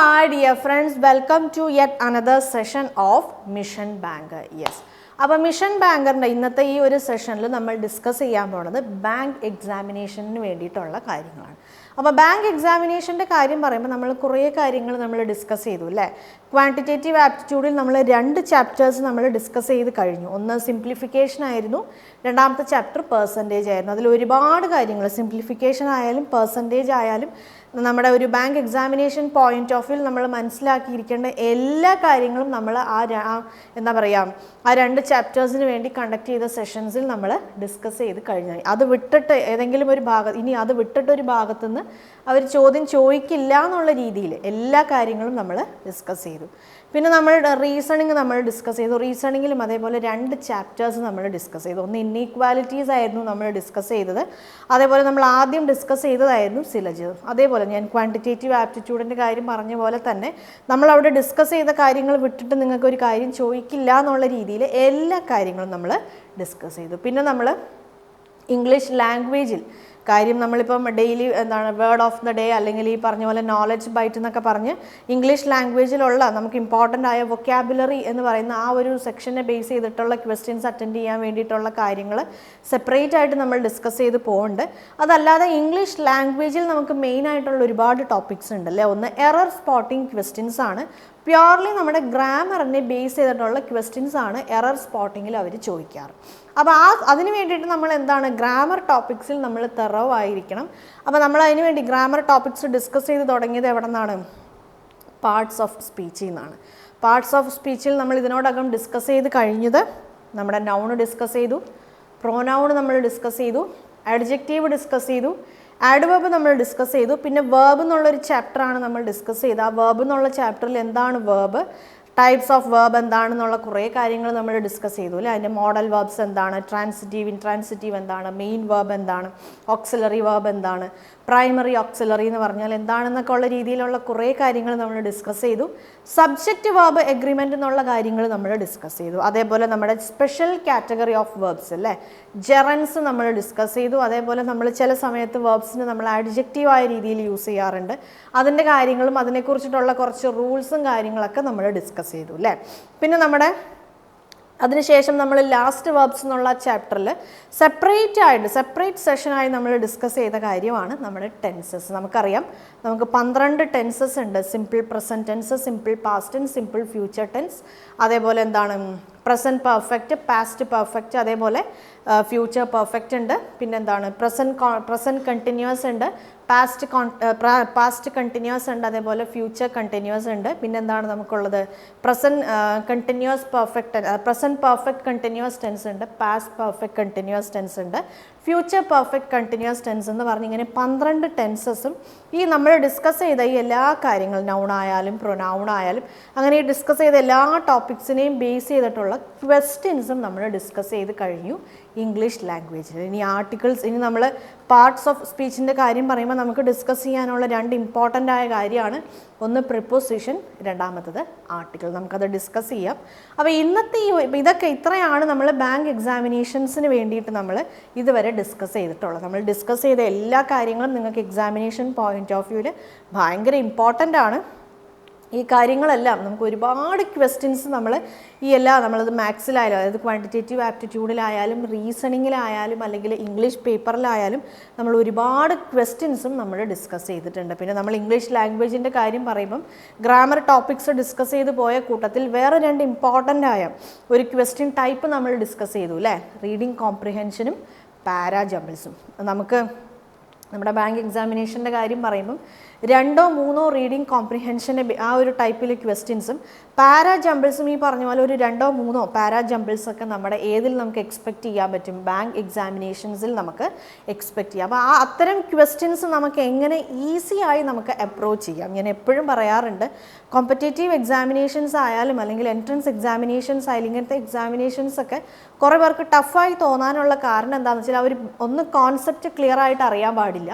hi dear friends, welcome to yet another session of Mission Banker. Yes. അപ്പോൾ mission ബാങ്കറിൻ്റെ ഇന്നത്തെ ഈ ഒരു സെഷനിൽ നമ്മൾ ഡിസ്കസ് ചെയ്യാൻ പോകുന്നത് ബാങ്ക് എക്സാമിനേഷന് വേണ്ടിയിട്ടുള്ള കാര്യങ്ങളാണ്. അപ്പോൾ ബാങ്ക് എക്സാമിനേഷൻ്റെ കാര്യം പറയുമ്പോൾ നമ്മൾ കുറേ കാര്യങ്ങൾ നമ്മൾ ഡിസ്കസ് ചെയ്തു അല്ലേ. ക്വാണ്ടിറ്റേറ്റീവ് ആപ്റ്റിറ്റ്യൂഡിൽ നമ്മൾ 2 ചാപ്റ്റേഴ്സ് നമ്മൾ ഡിസ്കസ് ചെയ്ത് കഴിഞ്ഞു. ഒന്ന് സിംപ്ലിഫിക്കേഷൻ ആയിരുന്നു, രണ്ടാമത്തെ ചാപ്റ്റർ പെർസെൻറ്റേജ് ആയിരുന്നു. അതിൽ ഒരുപാട് കാര്യങ്ങൾ സിംപ്ലിഫിക്കേഷൻ ആയാലും പെർസെൻറ്റേജ് ആയാലും നമ്മുടെ ഒരു bank examination point of view നമ്മൾ മനസ്സിലാക്കിയിരിക്കേണ്ട എല്ലാ കാര്യങ്ങളും നമ്മൾ എന്താ പറയുക ആ 2 ചാപ്റ്റേഴ്സിന് വേണ്ടി കണ്ടക്ട് ചെയ്ത സെഷൻസിൽ നമ്മൾ ഡിസ്കസ് ചെയ്ത് കഴിഞ്ഞു. അത് വിട്ടിട്ട് ഏതെങ്കിലും ഒരു ഇനി അത് വിട്ടിട്ടൊരു ഭാഗത്തുനിന്ന് അവർ ചോദ്യം ചോദിക്കില്ല എന്നുള്ള രീതിയിൽ എല്ലാ കാര്യങ്ങളും നമ്മൾ ഡിസ്കസ് ചെയ്തു. പിന്നെ നമ്മൾ റീസണിങ് നമ്മൾ ഡിസ്കസ് ചെയ്തു. റീസണിങ്ങിലും അതേപോലെ 2 ചാപ്റ്റേഴ്സ് നമ്മൾ ഡിസ്കസ് ചെയ്തു. ഒന്ന് ഇന്നീക്വാലിറ്റീസ് ആയിരുന്നു നമ്മൾ ഡിസ്കസ് ചെയ്തത്, അതേപോലെ നമ്മൾ ആദ്യം ഡിസ്കസ് ചെയ്തതായിരുന്നു സിലജിസം. അതേപോലെ ഞാൻ ക്വാണ്ടിറ്റേറ്റീവ് ആപ്റ്റിറ്റ്യൂഡിൻ്റെ കാര്യം പറഞ്ഞ പോലെ തന്നെ നമ്മളവിടെ ഡിസ്കസ് ചെയ്ത കാര്യങ്ങൾ വിട്ടിട്ട് നിങ്ങൾക്കൊരു കാര്യം ചോദിക്കില്ല എന്നുള്ള രീതിയിൽ എല്ലാ കാര്യങ്ങളും നമ്മൾ ഡിസ്കസ് ചെയ്തു. പിന്നെ നമ്മൾ ഇംഗ്ലീഷ് ലാംഗ്വേജിൽ കാര്യം നമ്മളിപ്പം ഡെയിലി എന്താണ് വേർഡ് ഓഫ് ദ ഡേ അല്ലെങ്കിൽ ഈ പറഞ്ഞ പോലെ നോളജ് ബൈറ്റ് എന്നൊക്കെ പറഞ്ഞ് ഇംഗ്ലീഷ് ലാംഗ്വേജിലുള്ള നമുക്ക് ഇമ്പോർട്ടൻ്റ് ആയ വൊക്കാബുലറി എന്ന് പറയുന്ന ആ ഒരു സെക്ഷനെ ബേസ് ചെയ്തിട്ടുള്ള ക്വസ്റ്റ്യൻസ് അറ്റൻഡ് ചെയ്യാൻ വേണ്ടിയിട്ടുള്ള കാര്യങ്ങൾ സെപ്പറേറ്റ് ആയിട്ട് നമ്മൾ ഡിസ്കസ് ചെയ്ത് പോകുന്നുണ്ട്. അതല്ലാതെ ഇംഗ്ലീഷ് ലാംഗ്വേജിൽ നമുക്ക് മെയിൻ ആയിട്ടുള്ള ഒരുപാട് ടോപ്പിക്സ് ഉണ്ടല്ലേ. ഒന്ന് എറർ സ്പോട്ടിംഗ് ക്വസ്റ്റ്യൻസ് ആണ്. പ്യോർലി നമ്മുടെ ഗ്രാമറിനെ ബേസ് ചെയ്തിട്ടുള്ള ക്വസ്റ്റ്യൻസ് ആണ് എറർ സ്പോട്ടിങ്ങിൽ അവർ ചോദിക്കാറ്. അപ്പോൾ അതിന് വേണ്ടിയിട്ട് നമ്മൾ എന്താണ് ഗ്രാമർ ടോപ്പിക്സിൽ നമ്മൾ തെറവ് ആയിരിക്കണം. അപ്പോൾ നമ്മൾ അതിന് വേണ്ടി ഗ്രാമർ ടോപ്പിക്സ് ഡിസ്കസ് ചെയ്ത് തുടങ്ങിയത് എവിടെ നിന്നാണ്? പാർട്സ് ഓഫ് സ്പീച്ചിൽ നിന്നാണ്. പാർട്സ് ഓഫ് സ്പീച്ചിൽ നമ്മൾ ഇതിനോടകം ഡിസ്കസ് ചെയ്ത് കഴിഞ്ഞത് നമ്മുടെ നൗൺ ഡിസ്കസ് ചെയ്തു, പ്രോനൗൺ നമ്മൾ ഡിസ്കസ് ചെയ്തു, അഡ്ജക്റ്റീവ് ഡിസ്കസ് ചെയ്തു, ആഡ്വേർബ് നമ്മൾ ഡിസ്കസ് ചെയ്തു. പിന്നെ വേർബ് എന്നുള്ളൊരു ചാപ്റ്ററാണ് നമ്മൾ ഡിസ്കസ് ചെയ്തത്. ആ വേർബ് എന്നുള്ള ചാപ്റ്ററിൽ എന്താണ് വേർബ്, ടൈപ്സ് ഓഫ് വേർബ് എന്താണെന്നുള്ള കുറേ കാര്യങ്ങൾ നമ്മൾ ഡിസ്കസ് ചെയ്തു അല്ലേ. അതിൻ്റെ മോഡൽ വേർബ്സ് എന്താണ്, ട്രാൻസിറ്റീവ് ഇൻട്രാൻസിറ്റീവ് എന്താണ്, മെയിൻ വേർബ് എന്താണ്, ഓക്സിലറി വേർബ് എന്താണ്, പ്രൈമറി ഓക്സിലറി എന്ന് പറഞ്ഞാൽ എന്താണെന്നൊക്കെ ഉള്ള രീതിയിലുള്ള കുറേ കാര്യങ്ങൾ നമ്മൾ ഡിസ്കസ് ചെയ്തു. സബ്ജക്റ്റ് വേർബ് എഗ്രിമെൻ്റ് എന്നുള്ള കാര്യങ്ങൾ നമ്മൾ ഡിസ്കസ് ചെയ്തു. അതേപോലെ നമ്മുടെ സ്പെഷ്യൽ കാറ്റഗറി ഓഫ് വേർബ്സ് അല്ലേ, ജെറൻസ് നമ്മൾ ഡിസ്കസ് ചെയ്തു. അതേപോലെ നമ്മൾ ചില സമയത്ത് വേർബ്സിന് നമ്മൾ ആഡ്ജക്റ്റീവായ രീതിയിൽ യൂസ് ചെയ്യാറുണ്ട്. അതിൻ്റെ കാര്യങ്ങളും അതിനെക്കുറിച്ചിട്ടുള്ള കുറച്ച് റൂൾസും കാര്യങ്ങളൊക്കെ നമ്മൾ ഡിസ്കസ് ചെയ്തു അല്ലേ. പിന്നെ നമ്മുടെ അതിനുശേഷം നമ്മൾ ലാസ്റ്റ് വേർബ്സ് എന്നുള്ള ചാപ്റ്ററിൽ സെപ്പറേറ്റ് സെഷനായി നമ്മൾ ഡിസ്കസ് ചെയ്ത കാര്യമാണ് നമ്മുടെ ടെൻസസ്. നമുക്കറിയാം നമുക്ക് 12 ടെൻസസ് ഉണ്ട്. Simple present tense, simple past tense, simple future tense, അതേപോലെ എന്താണ് പ്രസൻറ്റ് പെർഫെക്റ്റ്, പാസ്റ്റ് പെർഫെക്റ്റ്, അതേപോലെ ഫ്യൂച്ചർ പെർഫെക്റ്റ് ഉണ്ട്. പിന്നെന്താണ് പ്രസൻറ്റ് കണ്ടിന്യൂസ് ഉണ്ട്, പാസ്റ്റ് കണ്ടിന്യൂസ് ഉണ്ട്, അതേപോലെ ഫ്യൂച്ചർ കണ്ടിന്യൂസ് ഉണ്ട്. പിന്നെന്താണ് നമുക്കുള്ളത് പ്രസൻറ്റ് പെർഫെക്റ്റ് കണ്ടിന്യൂസ് ടെൻസ് ഉണ്ട്, പാസ്റ്റ് പെർഫെക്റ്റ് കണ്ടിന്യൂസ് ടെൻസ് ഉണ്ട്, ഫ്യൂച്ചർ പെർഫെക്റ്റ് കണ്ടിന്യൂസ് ടെൻസ് എന്ന് പറഞ്ഞ് ഇങ്ങനെ 12 ടെൻസസും ഈ നമ്മൾ ഡിസ്കസ് ചെയ്ത ഈ എല്ലാ കാര്യങ്ങളും നൗൺ ആയാലും പ്രൊനൗൺ ആയാലും അങ്ങനെ ഈ ഡിസ്കസ് ചെയ്ത എല്ലാ ടോപ്പിക്സിനെയും ബേസ് ചെയ്തിട്ടുള്ള ക്വസ്റ്റ്യൻസും നമ്മൾ ഡിസ്കസ് ചെയ്ത് കഴിഞ്ഞു ഇംഗ്ലീഷ് ലാംഗ്വേജിൽ. ഇനി ആർട്ടിക്കിൾസ്, ഇനി നമ്മൾ പാർട്സ് ഓഫ് സ്പീച്ചിൻ്റെ കാര്യം പറയുമ്പോൾ നമുക്ക് ഡിസ്കസ് ചെയ്യാനുള്ള 2 ഇമ്പോർട്ടൻ്റ് ആയ കാര്യമാണ്. ഒന്ന് പ്രിപ്പോസിഷൻ, രണ്ടാമത്തത് ആർട്ടിക്കിൾ. നമുക്കത് ഡിസ്കസ് ചെയ്യാം. അപ്പോൾ ഇന്നത്തെ ഇതൊക്കെ ഇത്രയാണ് നമ്മൾ ബാങ്ക് എക്സാമിനേഷൻസിന് വേണ്ടിയിട്ട് നമ്മൾ ഇതുവരെ ഡിസ്കസ് ചെയ്തിട്ടുള്ളത്. നമ്മൾ ഡിസ്കസ് ചെയ്ത എല്ലാ കാര്യങ്ങളും നിങ്ങൾക്ക് എക്സാമിനേഷൻ പോയിന്റ് ഓഫ് വ്യൂവിൽ ഭയങ്കര ഇമ്പോർട്ടൻ്റ് ആണ്. ഈ കാര്യങ്ങളെല്ലാം നമുക്ക് ഒരുപാട് ക്വസ്റ്റ്യൻസ് നമ്മളത് മാത്സിലായാലും, അതായത് ക്വാണ്ടിറ്റേറ്റീവ് ആപ്റ്റിറ്റ്യൂഡിലായാലും റീസണിങ്ങിലായാലും അല്ലെങ്കിൽ ഇംഗ്ലീഷ് പേപ്പറിലായാലും നമ്മൾ ഒരുപാട് ക്വസ്റ്റ്യൻസും നമ്മൾ ഡിസ്കസ് ചെയ്തിട്ടുണ്ട്. പിന്നെ നമ്മൾ ഇംഗ്ലീഷ് ലാംഗ്വേജിൻ്റെ കാര്യം പറയുമ്പം ഗ്രാമർ ടോപ്പിക്സ് ഡിസ്കസ് ചെയ്ത് പോയ കൂട്ടത്തിൽ വേറെ 2 ഇമ്പോർട്ടൻ്റ് ആയ ഒരു ക്വസ്റ്റ്യൻ ടൈപ്പ് നമ്മൾ ഡിസ്കസ് ചെയ്തു അല്ലേ. റീഡിങ് കോംപ്രിഹെൻഷനും പാരാ ജംബിൾസും. നമുക്ക് നമ്മുടെ ബാങ്ക് എക്സാമിനേഷൻ്റെ കാര്യം പറയുമ്പം 2 or 3 റീഡിങ് കോംപ്രിഹെൻഷൻ്റെ ആ ഒരു ടൈപ്പിൽ ക്വസ്റ്റ്യൻസും പാരാ ജംബിൾസും ഈ പറഞ്ഞ പോലെ ഒരു 2 or 3 പാരാ ജംബിൾസൊക്കെ നമ്മുടെ ഏതിൽ നമുക്ക് എക്സ്പെക്റ്റ് ചെയ്യാൻ പറ്റും, ബാങ്ക് എക്സാമിനേഷൻസിൽ നമുക്ക് എക്സ്പെക്റ്റ് ചെയ്യാം. അപ്പോൾ അത്തരം ക്വസ്റ്റ്യൻസ് നമുക്ക് എങ്ങനെ ഈസിയായി നമുക്ക് അപ്രോച്ച് ചെയ്യാം. ഞാൻ എപ്പോഴും പറയാറുണ്ട്, കോമ്പറ്റേറ്റീവ് എക്സാമിനേഷൻസ് ആയാലും അല്ലെങ്കിൽ എൻട്രൻസ് എക്സാമിനേഷൻസ് ആയാലും ഇങ്ങനത്തെ എക്സാമിനേഷൻസ് ഒക്കെ കുറേ പേർക്ക് ടഫായി തോന്നാനുള്ള കാരണം എന്താണെന്ന് വെച്ചാൽ അവർ ഒന്ന് കോൺസെപ്റ്റ് ക്ലിയർ ആയിട്ട് അറിയാൻ പാടില്ല,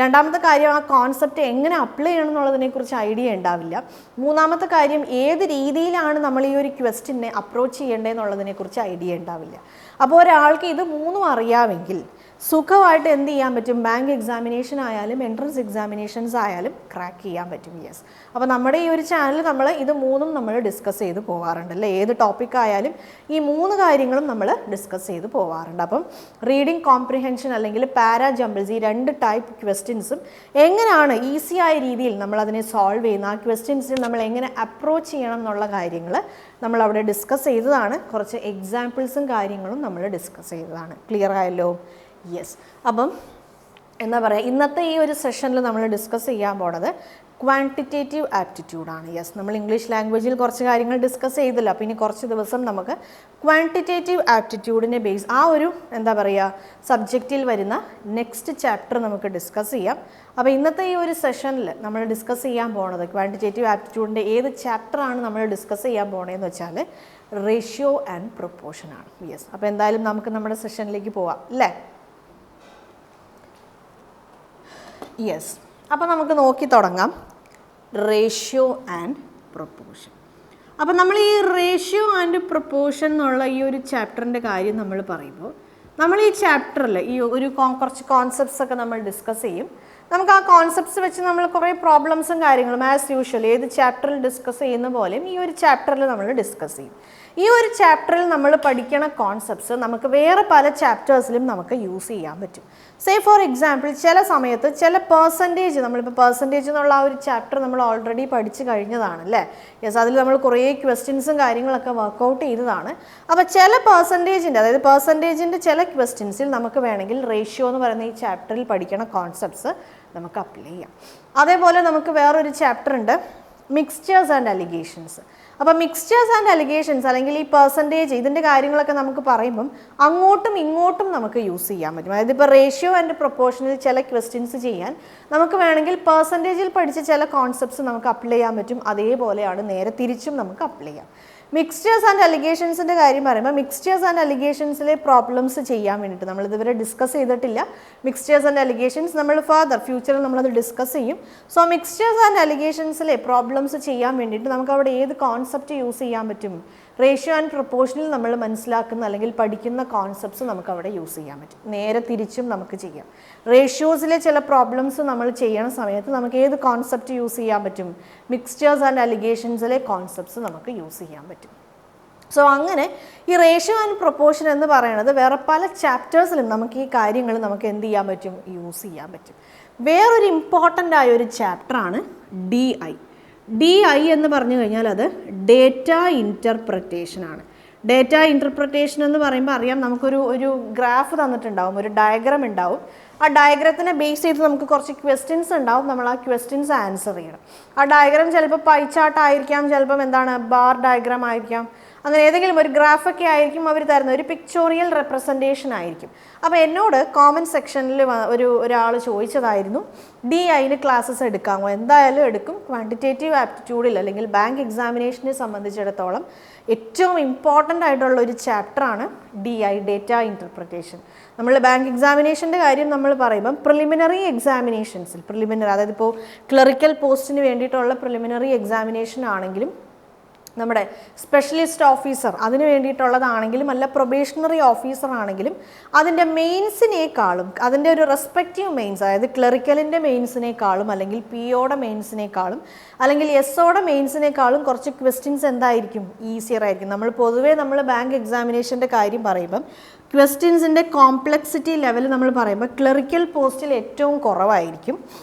രണ്ടാമത്തെ കാര്യം ആ കോൺസെപ്റ്റ് എങ്ങനെ അപ്ലൈ ചെയ്യണം എന്നുള്ളതിനെക്കുറിച്ച് ഐഡിയ ഉണ്ടാവില്ല, മൂന്നാമത്തെ കാര്യം ഏത് രീതിയിലാണ് നമ്മൾ ഈ ഒരു ക്വസ്റ്റ്യനെ അപ്രോച്ച് ചെയ്യേണ്ടതെന്നുള്ളതിനെക്കുറിച്ച് ഐഡിയ ഉണ്ടാവില്ല. അപ്പോൾ ഒരാൾക്ക് ഇത് മൂന്നും അറിയാമെങ്കിൽ സുഖമായിട്ട് എന്ത് ചെയ്യാൻ പറ്റും? ബാങ്ക് എക്സാമിനേഷൻ ആയാലും എൻട്രൻസ് എക്സാമിനേഷൻസ് ആയാലും ക്രാക്ക് ചെയ്യാൻ പറ്റും. യെസ്, അപ്പോൾ നമ്മുടെ ഈ ഒരു ചാനൽ നമ്മൾ ഇത് മൂന്നും നമ്മൾ ഡിസ്കസ് ചെയ്ത് പോകാറുണ്ട് അല്ലേ? ഏത് ടോപ്പിക് ആയാലും ഈ 3 കാര്യങ്ങളും നമ്മൾ ഡിസ്കസ് ചെയ്ത് പോകാറുണ്ട്. അപ്പം റീഡിങ് കോംപ്രിഹെൻഷൻ അല്ലെങ്കിൽ പാരാ ജംബിൾസ്, ഈ 2 ടൈപ്പ് ക്വസ്റ്റ്യൻസും എങ്ങനെയാണ് ഈസി ആയ രീതിയിൽ നമ്മൾ അതിനെ സോൾവ് ചെയ്യുന്നത്, ആ ക്വസ്റ്റ്യൻസിന് നമ്മൾ എങ്ങനെ അപ്രോച്ച് ചെയ്യണം എന്നുള്ള കാര്യങ്ങൾ നമ്മൾ അവിടെ ഡിസ്കസ് ചെയ്തതാണ്. കുറച്ച് എക്സാമ്പിൾസും കാര്യങ്ങളും നമ്മൾ ഡിസ്കസ് ചെയ്തതാണ്. ക്ലിയർ ആയല്ലോ? യെസ്. അപ്പം എന്താ പറയുക, ഇന്നത്തെ ഈ ഒരു സെഷനിൽ നമ്മൾ ഡിസ്കസ് ചെയ്യാൻ പോണത് ക്വാണ്ടിറ്റേറ്റീവ് ആപ്റ്റിറ്റ്യൂഡാണ്. യെസ്, നമ്മൾ ഇംഗ്ലീഷ് ലാംഗ്വേജിൽ കുറച്ച് കാര്യങ്ങൾ ഡിസ്കസ് ചെയ്തില്ല. അപ്പോൾ ഇനി കുറച്ച് ദിവസം നമുക്ക് ക്വാണ്ടിറ്റേറ്റീവ് ആപ്റ്റിറ്റ്യൂഡിനെ ബേസ് ആ ഒരു എന്താ പറയുക സബ്ജക്റ്റിൽ വരുന്ന നെക്സ്റ്റ് ചാപ്റ്റർ നമുക്ക് ഡിസ്കസ് ചെയ്യാം. അപ്പോൾ ഇന്നത്തെ ഈ ഒരു സെഷനിൽ നമ്മൾ ഡിസ്കസ് ചെയ്യാൻ പോണത് ക്വാണ്ടിറ്റേറ്റീവ് ആപ്റ്റിറ്റ്യൂഡിൻ്റെ ഏത് ചാപ്റ്ററാണ് നമ്മൾ ഡിസ്കസ് ചെയ്യാൻ പോണതെന്ന് വെച്ചാൽ റേഷ്യോ ആൻഡ് പ്രൊപ്പോർഷൻ ആണ്. യെസ്, അപ്പോൾ എന്തായാലും നമുക്ക് നമ്മുടെ സെഷനിലേക്ക് പോവാം അല്ലേ? യെസ്, അപ്പോൾ നമുക്ക് നോക്കി തുടങ്ങാം റേഷ്യോ ആൻഡ് പ്രൊപ്പോർഷൻ. അപ്പോൾ നമ്മൾ ഈ റേഷ്യോ ആൻഡ് പ്രൊപ്പോർഷൻ എന്നുള്ള ഈ ഒരു ചാപ്റ്ററിൻ്റെ കാര്യം നമ്മൾ പറയുമ്പോൾ നമ്മൾ ഈ ചാപ്റ്ററിൽ ഈ ഒരു കുറച്ച് കോൺസെപ്റ്റ്സ് ഒക്കെ നമ്മൾ ഡിസ്കസ് ചെയ്യും. നമുക്ക് ആ കോൺസെപ്റ്റ്സ് വെച്ച് നമ്മൾ കുറേ പ്രോബ്ലംസും കാര്യങ്ങളും ആസ് യൂഷ്വൽ ഏത് ചാപ്റ്ററിൽ ഡിസ്കസ് ചെയ്യുന്ന പോലെയും ഈ ഒരു ചാപ്റ്ററിൽ നമ്മൾ ഡിസ്കസ് ചെയ്യും. ഈ ഒരു ചാപ്റ്ററിൽ നമ്മൾ പഠിക്കണ കോൺസെപ്റ്റ്സ് നമുക്ക് വേറെ പല ചാപ്റ്റേഴ്സിലും നമുക്ക് യൂസ് ചെയ്യാൻ പറ്റും. സേ ഫോർ എക്സാമ്പിൾ ചില സമയത്ത് ചില പെർസെൻറ്റേജ്, നമ്മളിപ്പോൾ പെർസെൻറ്റേജ് എന്നുള്ള ആ ഒരു ചാപ്റ്റർ നമ്മൾ ഓൾറെഡി പഠിച്ചു കഴിഞ്ഞതാണ് അല്ലേ? യെസ്, അതിൽ നമ്മൾ കുറേ ക്വസ്റ്റ്യൻസും കാര്യങ്ങളൊക്കെ വർക്കൗട്ട് ചെയ്തതാണ്. അപ്പോൾ ചില പെർസെൻറ്റേജിൻ്റെ, അതായത് പെർസെൻറ്റേജിൻ്റെ ചില ക്വസ്റ്റ്യൻസിൽ നമുക്ക് വേണമെങ്കിൽ റേഷ്യോ എന്ന് പറയുന്ന ഈ ചാപ്റ്ററിൽ പഠിക്കണ കോൺസെപ്റ്റ്സ് നമുക്ക് അപ്ലൈ ചെയ്യാം. അതേപോലെ നമുക്ക് വേറൊരു ചാപ്റ്റർ ഉണ്ട്, മിക്സ്ചേഴ്സ് ആൻഡ് അലിഗേഷൻസ്. അപ്പോൾ മിക്സ്ചേഴ്സ് ആൻഡ് അലിഗേഷൻസ് അല്ലെങ്കിൽ ഈ പെർസെൻറ്റേജ് ഇതിൻ്റെ കാര്യങ്ങളൊക്കെ നമുക്ക് പറയുമ്പം അങ്ങോട്ടും ഇങ്ങോട്ടും നമുക്ക് യൂസ് ചെയ്യാൻ പറ്റും. അതായത് ഇപ്പോൾ റേഷ്യോ ആൻഡ് പ്രൊപ്പോർഷനിൽ ചില ക്വസ്റ്റ്യൻസ് ചെയ്യാൻ നമുക്ക് വേണമെങ്കിൽ പെർസെൻറ്റേജിൽ പഠിച്ച ചില കോൺസെപ്റ്റ്സ് നമുക്ക് അപ്ലൈ ചെയ്യാൻ പറ്റും. അതേപോലെയാണ് നേരെ തിരിച്ചും നമുക്ക് അപ്ലൈ ചെയ്യാം. മിക്സ്ചേഴ്സ് ആൻഡ് അലിഗേഷൻസിൻ്റെ കാര്യം പറയുമ്പോൾ മിക്സ്ചേഴ്സ് ആൻഡ് അലിഗേഷൻസിലെ പ്രോബ്ലംസ് ചെയ്യാൻ വേണ്ടിയിട്ട് നമ്മൾ ഇതുവരെ ഡിസ്കസ് ചെയ്തിട്ടില്ല. മിക്സ്ചേഴ്സ് ആൻഡ് അലിഗേഷൻസ് നമ്മൾ ഫ്യൂച്ചറിൽ നമ്മളത് ഡിസ്കസ് ചെയ്യും. സോ മിക്സ്ചേഴ്സ് ആൻഡ് അലിഗേഷൻസിലെ പ്രോബ്ലംസ് ചെയ്യാൻ വേണ്ടിയിട്ട് നമുക്ക് അവിടെ ഏത് കോൺസെപ്റ്റ് യൂസ് ചെയ്യാൻ പറ്റും? റേഷ്യോ ആൻഡ് പ്രൊപ്പോർഷനിൽ നമ്മൾ മനസ്സിലാക്കുന്ന അല്ലെങ്കിൽ പഠിക്കുന്ന കോൺസെപ്റ്റ്സ് നമുക്ക് അവിടെ യൂസ് ചെയ്യാൻ പറ്റും. നേരെ തിരിച്ചും നമുക്ക് ചെയ്യാം. റേഷ്യോസിലെ ചില പ്രോബ്ലംസ് നമ്മൾ ചെയ്യണ സമയത്ത് നമുക്ക് ഏത് കോൺസെപ്റ്റ് യൂസ് ചെയ്യാൻ പറ്റും? മിക്സ്ചേഴ്സ് ആൻഡ് അലിഗേഷൻസിലെ കോൺസെപ്റ്റ്സ് നമുക്ക് യൂസ് ചെയ്യാൻ പറ്റും. സോ അങ്ങനെ ഈ റേഷ്യോ ആൻഡ് പ്രൊപ്പോർഷൻ എന്ന് പറയുന്നത് വേറെ പല ചാപ്റ്റേഴ്സിലും നമുക്ക് ഈ കാര്യങ്ങൾ നമുക്ക് എന്ത് ചെയ്യാൻ പറ്റും? യൂസ് ചെയ്യാൻ പറ്റും. വേറൊരു ഇമ്പോർട്ടൻ്റ് ആയ ഒരു ചാപ്റ്ററാണ് DI എന്ന് പറഞ്ഞു കഴിഞ്ഞാൽ അത് ഡേറ്റ ഇൻ്റർപ്രിറ്റേഷൻ ആണ്. ഡേറ്റ ഇൻ്റർപ്രിറ്റേഷൻ എന്ന് പറയുമ്പോൾ അറിയാം, നമുക്കൊരു ഗ്രാഫ് തന്നിട്ടുണ്ടാവും, ഒരു ഡയഗ്രാം ഉണ്ടാവും. ആ ഡയഗ്രത്തിനെ ബേസ് ചെയ്ത് നമുക്ക് കുറച്ച് ക്വസ്റ്റ്യൻസ് ഉണ്ടാവും. നമ്മൾ ആ ക്വസ്റ്റ്യൻസ് ആൻസർ ചെയ്യണം. ആ ഡയഗ്രാം ചിലപ്പോൾ പൈ ചാർട്ട് ആയിരിക്കാം, ചിലപ്പം ബാർ ഡയഗ്രാം ആയിരിക്കാം, അങ്ങനെ ഏതെങ്കിലും ഒരു ഗ്രാഫൊക്കെ ആയിരിക്കും അവർ തരുന്ന ഒരു പിക്ചോറിയൽ റെപ്രസെൻറ്റേഷൻ ആയിരിക്കും. അപ്പോൾ എന്നോട് കോമൻറ്റ് സെക്ഷനിൽ ഒരാൾ ചോദിച്ചതായിരുന്നു, DIന് ക്ലാസ്സസ് എടുക്കാമോ? എന്തായാലും എടുക്കും. ക്വാണ്ടിറ്റേറ്റീവ് ആപ്റ്റിറ്റ്യൂഡിൽ അല്ലെങ്കിൽ ബാങ്ക് എക്സാമിനേഷനെ സംബന്ധിച്ചിടത്തോളം ഏറ്റവും ഇമ്പോർട്ടൻ്റ് ആയിട്ടുള്ള ഒരു ചാപ്റ്ററാണ് DI, ഡേറ്റ ഇൻ്റർപ്രിറ്റേഷൻ. നമ്മൾ ബാങ്ക് എക്സാമിനേഷൻ്റെ കാര്യം നമ്മൾ പറയുമ്പം പ്രിലിമിനറി എക്സാമിനേഷൻസിൽ അതായത് ഇപ്പോൾ ക്ലറിക്കൽ പോസ്റ്റിന് വേണ്ടിയിട്ടുള്ള പ്രിലിമിനറി എക്സാമിനേഷൻ ആണെങ്കിലും നമ്മുടെ സ്പെഷ്യലിസ്റ്റ് ഓഫീസർ അതിന് വേണ്ടിയിട്ടുള്ളതാണെങ്കിലും അല്ല പ്രൊബേഷണറി ഓഫീസർ ആണെങ്കിലും അതിൻ്റെ മെയിൻസിനേക്കാളും അതിൻ്റെ ഒരു റെസ്പെക്റ്റീവ് മെയിൻസ്, അതായത് ക്ലറിക്കലിൻ്റെ മെയിൻസിനേക്കാളും അല്ലെങ്കിൽ POയുടെ മെയിൻസിനേക്കാളും അല്ലെങ്കിൽ SOയുടെ മെയിൻസിനേക്കാളും കുറച്ച് ക്വസ്റ്റ്യൻസ് എന്തായിരിക്കും? ഈസിയർ ആയിരിക്കും. പൊതുവേ നമ്മൾ ബാങ്ക് എക്സാമിനേഷൻ്റെ കാര്യം പറയുമ്പം ക്വസ്റ്റ്യൻസിൻ്റെ കോംപ്ലക്സിറ്റി ലെവൽ നമ്മൾ പറയുമ്പോൾ ക്ലറിക്കൽ പോസ്റ്റിൽ ഏറ്റവും കുറവായിരിക്കും.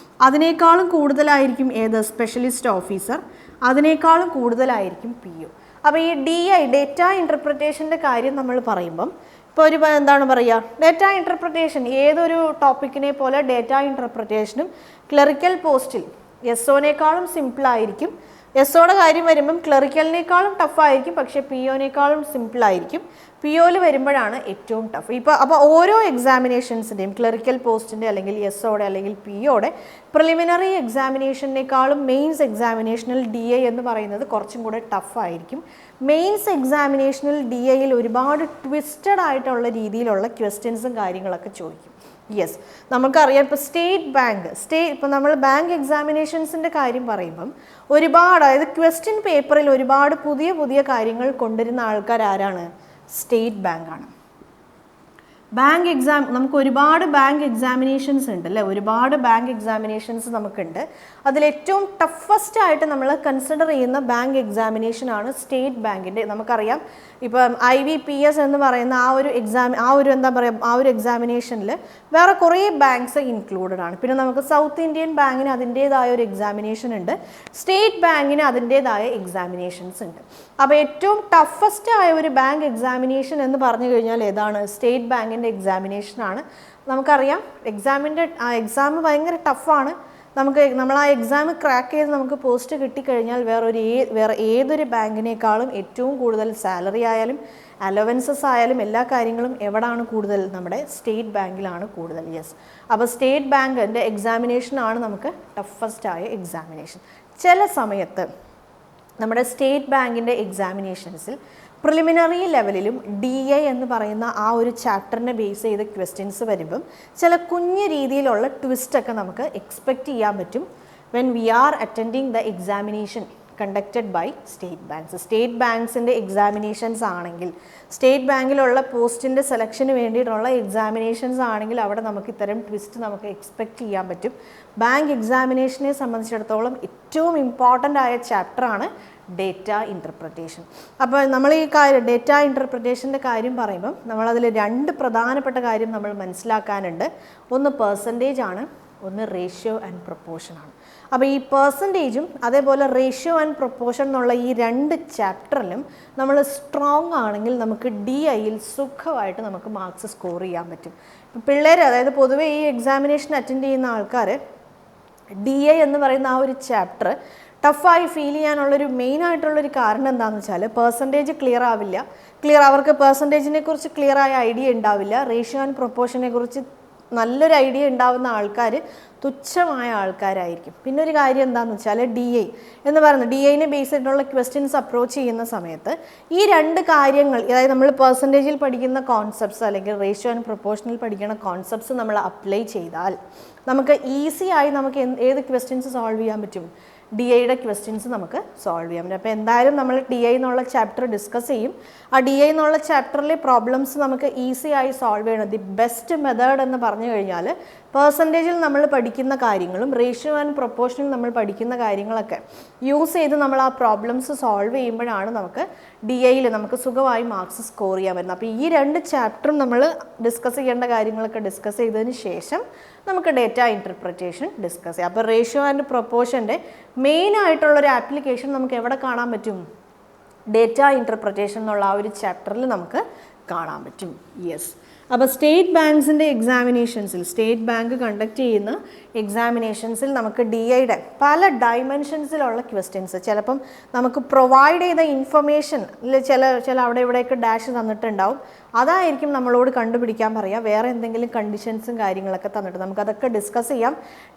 അതിനേക്കാളും കൂടുതലായിരിക്കും ഏത്? Specialist officer. അതിനേക്കാളും കൂടുതലായിരിക്കും PO. അപ്പോൾ ഈ DI, ഡേറ്റ ഇൻ്റർപ്രിറ്റേഷൻ്റെ കാര്യം നമ്മൾ പറയുമ്പം ഇപ്പോൾ എന്താണ് പറയുക, ഡേറ്റ ഇൻ്റർപ്രിറ്റേഷൻ ഏതൊരു ടോപ്പിക്കിനെ പോലെ ഡേറ്റ ഇൻ്റർപ്രിറ്റേഷനും ക്ലറിക്കൽ പോസ്റ്റിൽ SOനേക്കാളും സിമ്പിളായിരിക്കും. SOയുടെ കാര്യം വരുമ്പം ക്ലറിക്കലിനേക്കാളും ടഫായിരിക്കും, പക്ഷേ POനേക്കാളും സിമ്പിളായിരിക്കും. POയിൽ വരുമ്പോഴാണ് ഏറ്റവും ടഫ്. അപ്പോൾ ഓരോ എക്സാമിനേഷൻസിൻ്റെയും ക്ലറിക്കൽ പോസ്റ്റിൻ്റെ അല്ലെങ്കിൽ SOയുടെ അല്ലെങ്കിൽ POയുടെ പ്രിലിമിനറി എക്സാമിനേഷനേക്കാളും മെയിൻസ് എക്സാമിനേഷനിൽ DI എന്ന് പറയുന്നത് കുറച്ചും കൂടെ ടഫായിരിക്കും. മെയിൻസ് എക്സാമിനേഷനിൽ DIയിൽ ഒരുപാട് ട്വിസ്റ്റഡ് ആയിട്ടുള്ള രീതിയിലുള്ള ക്വസ്റ്റ്യൻസും കാര്യങ്ങളൊക്കെ ചോദിക്കും. യെസ്, നമുക്കറിയാം ഇപ്പോൾ ഇപ്പോൾ നമ്മൾ ബാങ്ക് എക്സാമിനേഷൻസിൻ്റെ കാര്യം പറയുമ്പം ഒരുപാട്, അതായത് ക്വസ്റ്റ്യൻ പേപ്പറിൽ ഒരുപാട് പുതിയ കാര്യങ്ങൾ കൊണ്ടുവരുന്ന ആൾക്കാർ ആരാണ്? സ്റ്റേറ്റ് ബാങ്കാണ്. ബാങ്ക് എക്സാം നമുക്ക് ഒരുപാട് ബാങ്ക് എക്സാമിനേഷൻസ് ഉണ്ട് അല്ലേ, ഒരുപാട് ബാങ്ക് എക്സാമിനേഷൻസ് നമുക്കുണ്ട്. അതിലേറ്റവും ടഫസ്റ്റ് ആയിട്ട് നമ്മൾ കൺസിഡർ ചെയ്യുന്ന ബാങ്ക് എക്സാമിനേഷൻ ആണ് സ്റ്റേറ്റ് ബാങ്കിൻ്റെ. നമുക്കറിയാം ഇപ്പം IBPS എന്ന് പറയുന്ന ആ ഒരു എക്സാമിനേഷനിൽ വേറെ കുറേ ബാങ്ക്സ് ഇൻക്ലൂഡഡ് ആണ്. പിന്നെ നമുക്ക് സൗത്ത് ഇന്ത്യൻ ബാങ്കിന് അതിൻ്റേതായ ഒരു എക്സാമിനേഷൻ ഉണ്ട്, സ്റ്റേറ്റ് ബാങ്കിന് അതിൻ്റേതായ എക്സാമിനേഷൻസ് ഉണ്ട്. അപ്പോൾ ഏറ്റവും ടഫസ്റ്റ് ആയ ഒരു ബാങ്ക് എക്സാമിനേഷൻ എന്ന് പറഞ്ഞു കഴിഞ്ഞാൽ ഏതാണ്? സ്റ്റേറ്റ് ബാങ്കിൻ്റെ എക്സാമിനേഷനാണ്. നമുക്കറിയാം എക്സാം ഭയങ്കര ടഫാണ്. നമ്മൾ ആ എക്സാം ക്രാക്ക് ചെയ്ത് നമുക്ക് പോസ്റ്റ് കിട്ടിക്കഴിഞ്ഞാൽ വേറെ ഏതൊരു ബാങ്കിനേക്കാളും ഏറ്റവും കൂടുതൽ സാലറി ആയാലും അലവൻസസ് ആയാലും എല്ലാ കാര്യങ്ങളും എവിടാണ് കൂടുതൽ? നമ്മുടെ സ്റ്റേറ്റ് ബാങ്കിലാണ് കൂടുതൽ. യെസ്, അപ്പോൾ സ്റ്റേറ്റ് ബാങ്കിൻ്റെ എക്സാമിനേഷനാണ് നമുക്ക് ടഫസ്റ്റ് ആയ എക്സാമിനേഷൻ. ചില സമയത്ത് നമ്മുടെ സ്റ്റേറ്റ് ബാങ്കിൻ്റെ എക്സാമിനേഷൻസിൽ പ്രിലിമിനറി ലെവലിലും DI എന്ന് പറയുന്ന ആ ഒരു ചാപ്റ്ററിനെ ബേസ് ചെയ്ത് ക്വസ്റ്റ്യൻസ് വരുമ്പം ചില കുഞ്ഞു രീതിയിലുള്ള ട്വിസ്റ്റൊക്കെ നമുക്ക് എക്സ്പെക്റ്റ് ചെയ്യാൻ പറ്റും when we are attending the examination conducted by state banks. State ബാങ്ക്സിൻ്റെ എക്സാമിനേഷൻസ് ആണെങ്കിൽ, സ്റ്റേറ്റ് ബാങ്കിലുള്ള പോസ്റ്റിൻ്റെ സെലക്ഷന് വേണ്ടിയിട്ടുള്ള എക്സാമിനേഷൻസ് ആണെങ്കിൽ അവിടെ നമുക്ക് ഇത്തരം ട്വിസ്റ്റ് നമുക്ക് എക്സ്പെക്റ്റ് ചെയ്യാൻ പറ്റും. ബാങ്ക് എക്സാമിനേഷനെ സംബന്ധിച്ചിടത്തോളം ഏറ്റവും ഇമ്പോർട്ടൻ്റ് ആയ ചാപ്റ്ററാണ് ഡേറ്റ ഇൻ്റർപ്രിറ്റേഷൻ. അപ്പോൾ നമ്മൾ ഈ ഡേറ്റ ഇൻ്റർപ്രിറ്റേഷൻ്റെ കാര്യം പറയുമ്പം നമ്മളതിൽ രണ്ട് പ്രധാനപ്പെട്ട കാര്യം നമ്മൾ മനസ്സിലാക്കാനുണ്ട്. ഒന്ന് പെർസെൻറ്റേജ് ആണ്, ഒന്ന് റേഷ്യോ ആൻഡ് പ്രൊപ്പോർഷൻ ആണ്. അപ്പോൾ ഈ പെർസെൻറ്റേജും അതേപോലെ റേഷ്യോ ആൻഡ് പ്രൊപ്പോർഷൻ എന്നുള്ള ഈ രണ്ട് ചാപ്റ്ററിലും നമ്മൾ സ്ട്രോങ് ആണെങ്കിൽ നമുക്ക് DIയിൽ സുഖമായിട്ട് നമുക്ക് മാർക്സ് സ്കോർ ചെയ്യാൻ പറ്റും. പിള്ളേർ, അതായത് പൊതുവേ ഈ എക്സാമിനേഷൻ അറ്റൻഡ് ചെയ്യുന്ന ആൾക്കാർ DI എന്ന് പറയുന്ന ആ ഒരു ചാപ്റ്റർ ടഫായി ഫീൽ ചെയ്യാനുള്ളൊരു മെയിനായിട്ടുള്ളൊരു കാരണം എന്താണെന്ന് വെച്ചാൽ പെർസെൻറ്റേജ് അവർക്ക് പെർസെൻറ്റേജിനെ കുറിച്ച് ക്ലിയറായ ഐഡിയ ഉണ്ടാവില്ല. റേഷ്യോ ആൻഡ് പ്രൊപ്പോർഷനെ കുറിച്ച് നല്ലൊരു ഐഡിയ ഉണ്ടാവുന്ന ആൾക്കാർ തുച്ഛമായ ആൾക്കാരായിരിക്കും. പിന്നെ ഒരു കാര്യം എന്താണെന്ന് വെച്ചാൽ DI എന്ന് പറയുന്നത്, DIനെ ബേസ് ചെയ്തിട്ടുള്ള ക്വസ്റ്റ്യൻസ് അപ്രോച്ച് ചെയ്യുന്ന സമയത്ത് ഈ രണ്ട് കാര്യങ്ങൾ, അതായത് നമ്മൾ പെർസെൻറ്റേജിൽ പഠിക്കുന്ന കോൺസെപ്റ്റ്സ് അല്ലെങ്കിൽ റേഷ്യോ ആൻഡ് പ്രൊപ്പോർഷനിൽ പഠിക്കുന്ന കോൺസെപ്റ്റ്സ് നമ്മൾ അപ്ലൈ ചെയ്താൽ നമുക്ക് ഈസി ആയി നമുക്ക് ഏത് ക്വസ്റ്റ്യൻസ് സോൾവ് ചെയ്യാൻ പറ്റും? DIയുടെ ക്വസ്റ്റ്യൻസ് നമുക്ക് സോൾവ് ചെയ്യാൻ പറ്റും. അപ്പോൾ എന്തായാലും നമ്മൾ DI എന്നുള്ള ചാപ്റ്റർ ഡിസ്കസ് ചെയ്യും. ആ DI എന്നുള്ള ചാപ്റ്ററിലെ പ്രോബ്ലംസ് നമുക്ക് ഈസി ആയി സോൾവ് ചെയ്യണം. ദി ബെസ്റ്റ് മെത്തേഡ് എന്ന് പറഞ്ഞു കഴിഞ്ഞാൽ പെർസെൻറ്റേജിൽ നമ്മൾ പഠിക്കുന്ന കാര്യങ്ങളും റേഷ്യോ ആൻഡ് പ്രൊപ്പോർഷനിൽ നമ്മൾ പഠിക്കുന്ന കാര്യങ്ങളൊക്കെ യൂസ് ചെയ്ത് നമ്മൾ ആ പ്രോബ്ലംസ് സോൾവ് ചെയ്യുമ്പോഴാണ് നമുക്ക് DIയിൽ നമുക്ക് സുഖമായി മാർക്സ് സ്കോർ ചെയ്യാൻ പറ്റുന്നത്. അപ്പോൾ ഈ രണ്ട് ചാപ്റ്ററും നമ്മൾ ഡിസ്കസ് ചെയ്യേണ്ട കാര്യങ്ങളൊക്കെ ഡിസ്കസ് ചെയ്തതിന് ശേഷം നമുക്ക് ഡേറ്റ ഇൻ്റർപ്രിറ്റേഷൻ ഡിസ്കസ് ചെയ്യാം. അപ്പോൾ റേഷ്യോ ആൻഡ് പ്രൊപ്പോർഷൻ്റെ മെയിൻ ആയിട്ടുള്ളൊരു ആപ്ലിക്കേഷൻ നമുക്ക് എവിടെ കാണാൻ പറ്റും? ഡേറ്റ ഇൻ്റർപ്രിറ്റേഷൻ എന്നുള്ള ആ ഒരു ചാപ്റ്ററിൽ നമുക്ക് കാണാൻ പറ്റും. യെസ്, അപ്പോൾ സ്റ്റേറ്റ് ബാങ്ക്സിൻ്റെ എക്സാമിനേഷൻസിൽ, സ്റ്റേറ്റ് ബാങ്ക് കണ്ടക്ട് ചെയ്യുന്ന എക്സാമിനേഷൻസിൽ നമുക്ക് DIയുടെ പല ഡയമെൻഷൻസിലുള്ള ക്വസ്റ്റ്യൻസ്, ചിലപ്പം നമുക്ക് പ്രൊവൈഡ് ചെയ്ത ഇൻഫർമേഷൻ ചില അവിടെ ഇവിടെയൊക്കെ ഡാഷ് തന്നിട്ടുണ്ടാവും, അതായിരിക്കും നമ്മളോട് കണ്ടുപിടിക്കാൻ പറയുക. വേറെ എന്തെങ്കിലും കണ്ടീഷൻസും കാര്യങ്ങളൊക്കെ തന്നിട്ട് നമുക്കതൊക്കെ ഡിസ്കസ് ചെയ്യാം.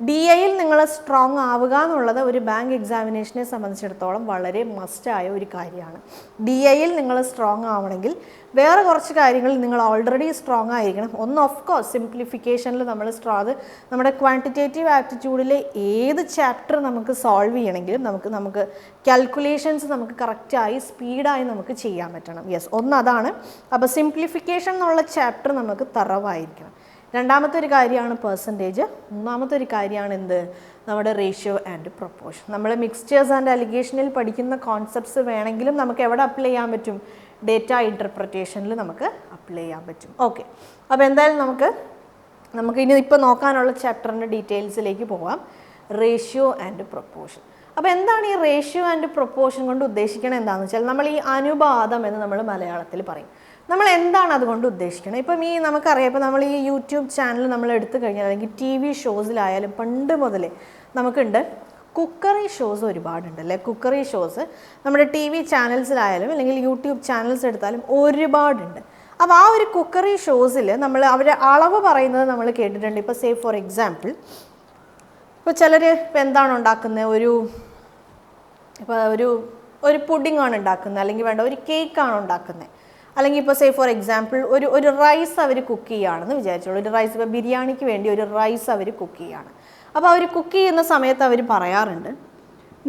DIയിൽ നിങ്ങൾ സ്ട്രോങ് ആവുക എന്നുള്ളത് ഒരു ബാങ്ക് എക്സാമിനേഷനെ സംബന്ധിച്ചിടത്തോളം വളരെ മസ്റ്റായ ഒരു കാര്യമാണ്. DIയിൽ നിങ്ങൾ സ്ട്രോങ് ആവണമെങ്കിൽ വേറെ കുറച്ച് കാര്യങ്ങൾ നിങ്ങൾ ഓൾറെഡി സ്ട്രോങ് ആയിരിക്കണം. ഒന്ന് ഓഫ് കോഴ്സ് സിംപ്ലിഫിക്കേഷനിൽ നമ്മൾ അത് നമ്മുടെ ക്വാണ്ടിറ്റേറ്റീവ് ആപ്റ്റിറ്റ്യൂഡിലെ ഏത് ചാപ്റ്റർ നമുക്ക് സോൾവ് ചെയ്യണമെങ്കിലും നമുക്ക് കാൽക്കുലേഷൻസ് നമുക്ക് കറക്റ്റായി സ്പീഡായി നമുക്ക് ചെയ്യാൻ പറ്റണം. യെസ്, ഒന്ന് അതാണ്. അപ്പോൾ സിംപ്ലിഫിക്കേഷൻ എന്നുള്ള ചാപ്റ്റർ നമുക്ക് തറവായിരിക്കണം. രണ്ടാമത്തെ ഒരു കാര്യമാണ് പെർസെൻറ്റേജ്. മൂന്നാമത്തെ ഒരു കാര്യമാണ് എന്ത്? നമ്മുടെ റേഷ്യോ ആൻഡ് പ്രൊപ്പോർഷൻ. നമ്മൾ മിക്സ്ചേഴ്സ് ആൻഡ് അലിഗേഷനിൽ പഠിക്കുന്ന കോൺസെപ്റ്റ്സ് വേണമെങ്കിലും നമുക്ക് എവിടെ അപ്ലൈ ചെയ്യാൻ പറ്റും? ഡേറ്റ ഇൻ്റർപ്രിറ്റേഷനിൽ നമുക്ക് അപ്ലൈ ചെയ്യാൻ പറ്റും. ഓക്കെ, അപ്പോൾ എന്തായാലും നമുക്ക് ഇനി ഇപ്പോൾ നോക്കാനുള്ള ചാപ്റ്ററിൻ്റെ ഡീറ്റെയിൽസിലേക്ക് പോകാം. Ratio and proportion. അപ്പോൾ എന്താണ് ഈ റേഷ്യോ ആൻഡ് പ്രൊപ്പോർഷൻ കൊണ്ട് ഉദ്ദേശിക്കുന്നത്? എന്താണെന്ന് വെച്ചാൽ നമ്മൾ ഈ അനുപാതം എന്ന് നമ്മൾ മലയാളത്തിൽ പറയും. നമ്മൾ എന്താണ് അതുകൊണ്ട് ഉദ്ദേശിക്കുന്നത്? ഇപ്പം നമുക്കറിയാം, ഇപ്പോൾ നമ്മൾ ഈ യൂട്യൂബ് ചാനൽ നമ്മൾ എടുത്തു കഴിഞ്ഞാൽ അല്ലെങ്കിൽ TV ഷോസിലായാലും പണ്ട് മുതലേ നമുക്കുണ്ട് കുക്കറി ഷോസ് ഒരുപാടുണ്ട് അല്ലേ. കുക്കറി ഷോസ് നമ്മുടെ TV ചാനൽസിലായാലും അല്ലെങ്കിൽ യൂട്യൂബ് ചാനൽസ് എടുത്താലും ഒരുപാടുണ്ട്. അപ്പോൾ ആ ഒരു കുക്കറി ഷോസിൽ അവരുടെ അളവ് പറയുന്നത് നമ്മൾ കേട്ടിട്ടുണ്ട്. ഇപ്പോൾ സേ ഫോർ എക്സാമ്പിൾ, ഇപ്പോൾ ചിലർ ഇപ്പോൾ എന്താണ് ഉണ്ടാക്കുന്നത്? ഒരു പുഡിംഗ് ആണ് ഉണ്ടാക്കുന്നത്, അല്ലെങ്കിൽ വേണ്ട ഒരു കേക്കാണ് ഉണ്ടാക്കുന്നത്, അല്ലെങ്കിൽ ഇപ്പോൾ സേ ഫോർ എക്സാമ്പിൾ ഒരു റൈസ് അവർ കുക്ക് ചെയ്യുകയാണെന്ന് വിചാരിച്ചോളൂ. ഒരു റൈസ്, ഇപ്പോൾ ബിരിയാണിക്ക് വേണ്ടി ഒരു റൈസ് അവർ കുക്ക് ചെയ്യുകയാണ്. അപ്പോൾ അവർ കുക്ക് ചെയ്യുന്ന സമയത്ത് അവർ പറയാറുണ്ട്,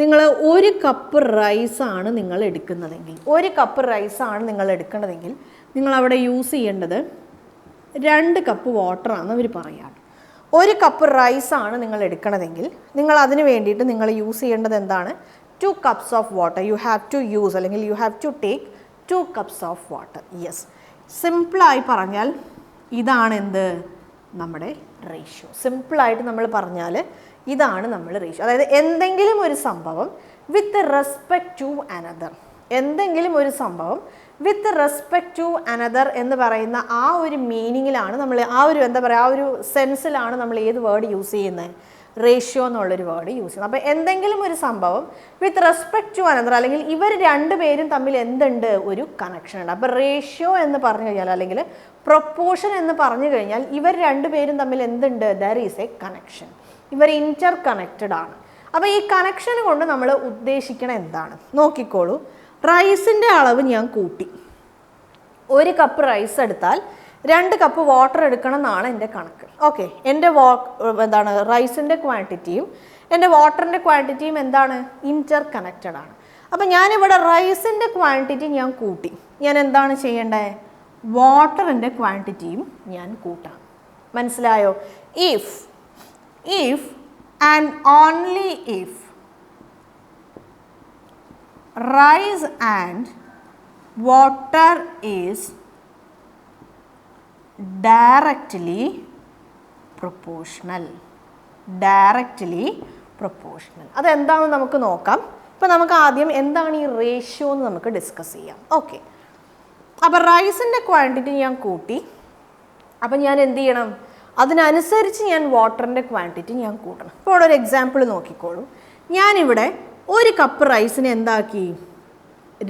നിങ്ങൾ 1 കപ്പ് റൈസാണ് നിങ്ങൾ എടുക്കുന്നതെങ്കിൽ നിങ്ങളവിടെ യൂസ് ചെയ്യേണ്ടത് 2 കപ്പ് വാട്ടറാണെന്ന് അവർ പറയുകയാണ്. 1 കപ്പ് റൈസാണ് നിങ്ങൾ എടുക്കണതെങ്കിൽ നിങ്ങൾ അതിന് വേണ്ടിയിട്ട് നിങ്ങൾ യൂസ് ചെയ്യേണ്ടത് എന്താണ്? 2 cups of water. You have to use അല്ലെങ്കിൽ you have to take 2 cups of water. Yes, സിമ്പിളായി പറഞ്ഞാൽ ഇതാണ് എന്ത്? നമ്മുടെ റേഷ്യോ. സിമ്പിളായിട്ട് നമ്മൾ പറഞ്ഞാൽ ഇതാണ് നമ്മൾ റേഷ്യോ. അതായത് എന്തെങ്കിലും ഒരു സംഭവം വിത്ത് റെസ്പെക്ട് ടു അനദർ, എന്തെങ്കിലും ഒരു സംഭവം വിത്ത് റെസ്പെക്ട് ടു അനദർ എന്ന് പറയുന്ന ആ ഒരു മീനിങ്ങിലാണ് നമ്മൾ, ആ ഒരു എന്താ പറയുക, ആ ഒരു സെൻസിലാണ് നമ്മൾ ഏത് വേർഡ് യൂസ് ചെയ്യുന്നത്? റേഷ്യോ എന്നുള്ളൊരു വേർഡ് യൂസ് ചെയ്യുന്നത്. അപ്പോൾ എന്തെങ്കിലും ഒരു സംഭവം വിത്ത് റെസ്പെക്ട് ടു അനദർ, അല്ലെങ്കിൽ ഇവർ രണ്ടുപേരും തമ്മിൽ എന്തുണ്ട്? ഒരു കണക്ഷൻ ഉണ്ട്. അപ്പോൾ റേഷ്യോ എന്ന് പറഞ്ഞു കഴിഞ്ഞാൽ, അല്ലെങ്കിൽ പ്രൊപ്പോർഷൻ എന്ന് പറഞ്ഞു കഴിഞ്ഞാൽ ഇവർ രണ്ടുപേരും തമ്മിൽ എന്തുണ്ട്? There is A connection. ഇവർ ഇൻറ്റർ കണക്റ്റഡ് ആണ്. അപ്പോൾ ഈ കണക്ഷൻ കൊണ്ട് നമ്മൾ ഉദ്ദേശിക്കണത് എന്താണ്? നോക്കിക്കോളൂ. റൈസിൻ്റെ അളവ് ഞാൻ കൂട്ടി. 1 കപ്പ് റൈസ് എടുത്താൽ 2 കപ്പ് വാട്ടർ എടുക്കണം എന്നാണ് എൻ്റെ കണക്ക്. ഓക്കെ, എൻ്റെ എന്താണ് റൈസിൻ്റെ ക്വാണ്ടിറ്റിയും എൻ്റെ വാട്ടറിൻ്റെ ക്വാണ്ടിറ്റിയും എന്താണ്? ഇൻറ്റർ കണക്റ്റഡ് ആണ്. അപ്പം ഞാനിവിടെ റൈസിൻ്റെ ക്വാണ്ടിറ്റി ഞാൻ കൂട്ടി. ഞാൻ എന്താണ് ചെയ്യേണ്ടത്? വാട്ടറിൻ്റെ ക്വാണ്ടിറ്റിയും ഞാൻ കൂട്ടാം. മനസ്സിലായോ? if and only if rice and water is directly proportional. അതെന്താണെന്ന് നമുക്ക് നോക്കാം. ഇപ്പോൾ നമുക്ക് ആദ്യം എന്താണ് ഈ റേഷ്യോ എന്ന് നമുക്ക് ഡിസ്കസ് ചെയ്യാം. ഓക്കെ, അപ്പോൾ റൈസിൻ്റെ ക്വാണ്ടിറ്റി ഞാൻ കൂട്ടി. അപ്പം ഞാൻ എന്ത് ചെയ്യണം? അതിനനുസരിച്ച് ഞാൻ വാട്ടറിൻ്റെ ക്വാണ്ടിറ്റി ഞാൻ കൂട്ടണം. ഇപ്പോൾ ഇവിടെ ഒരു എക്സാമ്പിൾ നോക്കിക്കോളൂ. ഞാനിവിടെ 1 കപ്പ് റൈസിന് എന്താക്കി?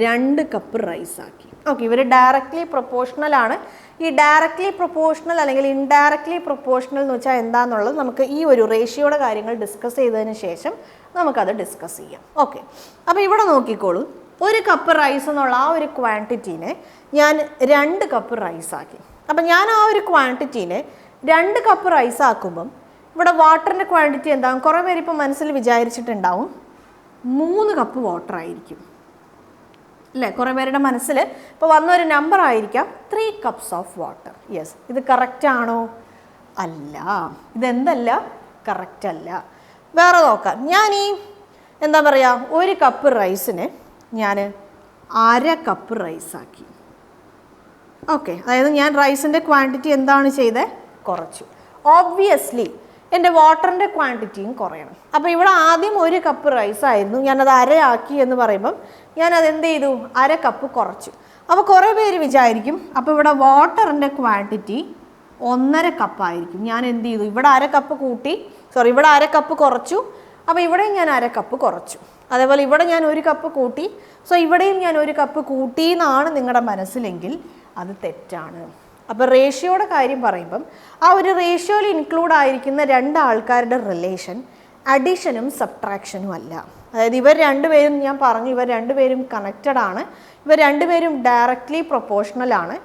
2 കപ്പ് റൈസാക്കി. ഓക്കെ, ഇവർ ഡയറക്റ്റ്ലി പ്രൊപ്പോർഷണൽ ആണ്. ഈ ഡയറക്റ്റ്ലി പ്രൊപ്പോർഷണൽ അല്ലെങ്കിൽ ഇൻഡയറക്റ്റ്ലി പ്രൊപ്പോർഷണൽ എന്ന് വെച്ചാൽ എന്താണെന്നുള്ളത് നമുക്ക് ഈ ഒരു റേഷ്യോയുടെ കാര്യങ്ങൾ ഡിസ്കസ് ചെയ്തതിന് ശേഷം നമുക്കത് ഡിസ്കസ് ചെയ്യാം. ഓക്കെ, അപ്പോൾ ഇവിടെ നോക്കിക്കോളൂ. 1 കപ്പ് റൈസ് എന്നുള്ള ആ ഒരു ക്വാണ്ടിറ്റീനെ ഞാൻ 2 കപ്പ് റൈസാക്കി. അപ്പം ഞാൻ ആ ഒരു ക്വാണ്ടിറ്റീനെ 2 കപ്പ് റൈസ് ആക്കുമ്പം ഇവിടെ വാട്ടറിൻ്റെ ക്വാണ്ടിറ്റി എന്താകും? കുറേ പേര് ഇപ്പം മനസ്സിൽ വിചാരിച്ചിട്ടുണ്ടാവും 3 കപ്പ് വാട്ടർ ആയിരിക്കും അല്ലേ? കുറേ പേരുടെ മനസ്സിൽ ഇപ്പോൾ വന്നൊരു നമ്പർ ആയിരിക്കാം 3 cups ഓഫ് വാട്ടർ. യെസ്, ഇത് കറക്റ്റ് ആണോ? അല്ല, ഇതെന്തല്ല? കറക്റ്റ് അല്ല. വേറെ നോക്കാം. ഞാൻ ഈ എന്താ പറയുക, 1 കപ്പ് റൈസിന് ഞാൻ 1/2 കപ്പ് റൈസാക്കി. ഓക്കെ, അതായത് ഞാൻ റൈസിൻ്റെ ക്വാണ്ടിറ്റി എന്താണ് ചെയ്തത്? കുറച്ചു. ഓബ്വിയസ്ലി എൻ്റെ വാട്ടറിൻ്റെ ക്വാണ്ടിറ്റിയും കുറയണം. അപ്പോൾ ഇവിടെ ആദ്യം 1 കപ്പ് റൈസ് ആയിരുന്നു, ഞാനത് 1/2 ആക്കി എന്ന് പറയുമ്പം ഞാനത് എന്ത് ചെയ്തു? 1/2 കപ്പ് കുറച്ചു. അപ്പോൾ കുറേ പേര് വിചാരിക്കും അപ്പോൾ ഇവിടെ വാട്ടറിൻ്റെ ക്വാണ്ടിറ്റി 1.5 കപ്പായിരിക്കും. ഞാൻ എന്ത് ചെയ്തു? ഇവിടെ 1/2 കപ്പ് കൂട്ടി, ഇവിടെ 1/2 കപ്പ് കുറച്ചു. അപ്പോൾ ഇവിടെയും ഞാൻ 1/2 കപ്പ് കുറച്ചു. അതേപോലെ ഇവിടെ ഞാൻ 1 കപ്പ് കൂട്ടി. ഇവിടെയും ഞാൻ 1 കപ്പ് കൂട്ടി എന്നാണ് നിങ്ങളുടെ മനസ്സിലെങ്കിൽ അത് തെറ്റാണ്. അപ്പോൾ റേഷ്യോയുടെ കാര്യം പറയുമ്പം ആ ഒരു റേഷ്യോയിൽ ഇൻക്ലൂഡ് ആയിരിക്കുന്ന 2 ആൾക്കാരുടെ റിലേഷൻ അഡീഷനും സബ്ട്രാക്ഷനും അല്ല. അതായത് ഇവർ രണ്ടുപേരും, ഞാൻ പറഞ്ഞു, ഇവർ രണ്ടുപേരും കണക്റ്റഡ് ആണ്. ഇവർ രണ്ടുപേരും ഡയറക്റ്റ്ലി പ്രൊപ്പോർഷണൽ ആണ്.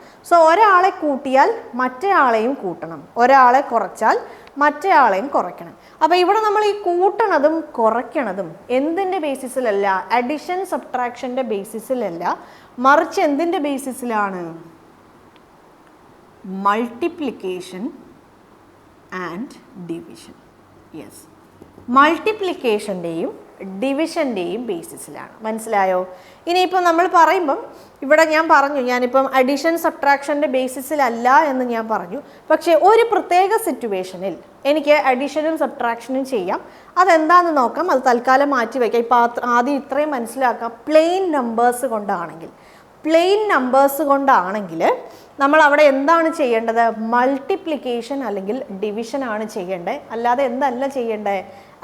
ഒരാളെ കൂട്ടിയാൽ മറ്റേ ആളെയും കൂട്ടണം, ഒരാളെ കുറച്ചാൽ മറ്റേ ആളെയും കുറയ്ക്കണം. അപ്പോൾ ഇവിടെ നമ്മൾ ഈ കൂട്ടണതും കുറയ്ക്കണതും എന്തിൻ്റെ ബേസിസിലല്ല? അഡിഷൻ സബ്ട്രാക്ഷൻ്റെ ബേസിസിലല്ല, മറിച്ച് എന്തിൻ്റെ ബേസിസിലാണ്? Multiplication and division. യെസ്, മൾട്ടിപ്ലിക്കേഷൻ്റെയും ഡിവിഷൻ്റെയും ബേസിസിലാണ്. മനസ്സിലായോ? ഇനിയിപ്പോൾ നമ്മൾ പറയുമ്പം ഇവിടെ ഞാൻ പറഞ്ഞു, ഞാനിപ്പം അഡീഷൻ സബ്ട്രാക്ഷൻ്റെ ബേസിസിലല്ല എന്ന് ഞാൻ പറഞ്ഞു. പക്ഷേ ഒരു പ്രത്യേക സിറ്റുവേഷനിൽ എനിക്ക് അഡീഷനും സബ്ട്രാക്ഷനും ചെയ്യാം. അതെന്താണെന്ന് നോക്കാം. അത് തൽക്കാലം മാറ്റി വയ്ക്കാം. ഇപ്പോൾ ആദ്യം ഇത്രയും മനസ്സിലാക്കാം. പ്ലെയിൻ നമ്പേഴ്സ് കൊണ്ടാണെങ്കിൽ നമ്മൾ അവിടെ എന്താണ് ചെയ്യേണ്ടത്? മൾട്ടിപ്ലിക്കേഷൻ അല്ലെങ്കിൽ ഡിവിഷൻ ആണ് ചെയ്യേണ്ടത്. അല്ലാതെ എന്തല്ല ചെയ്യേണ്ടത്?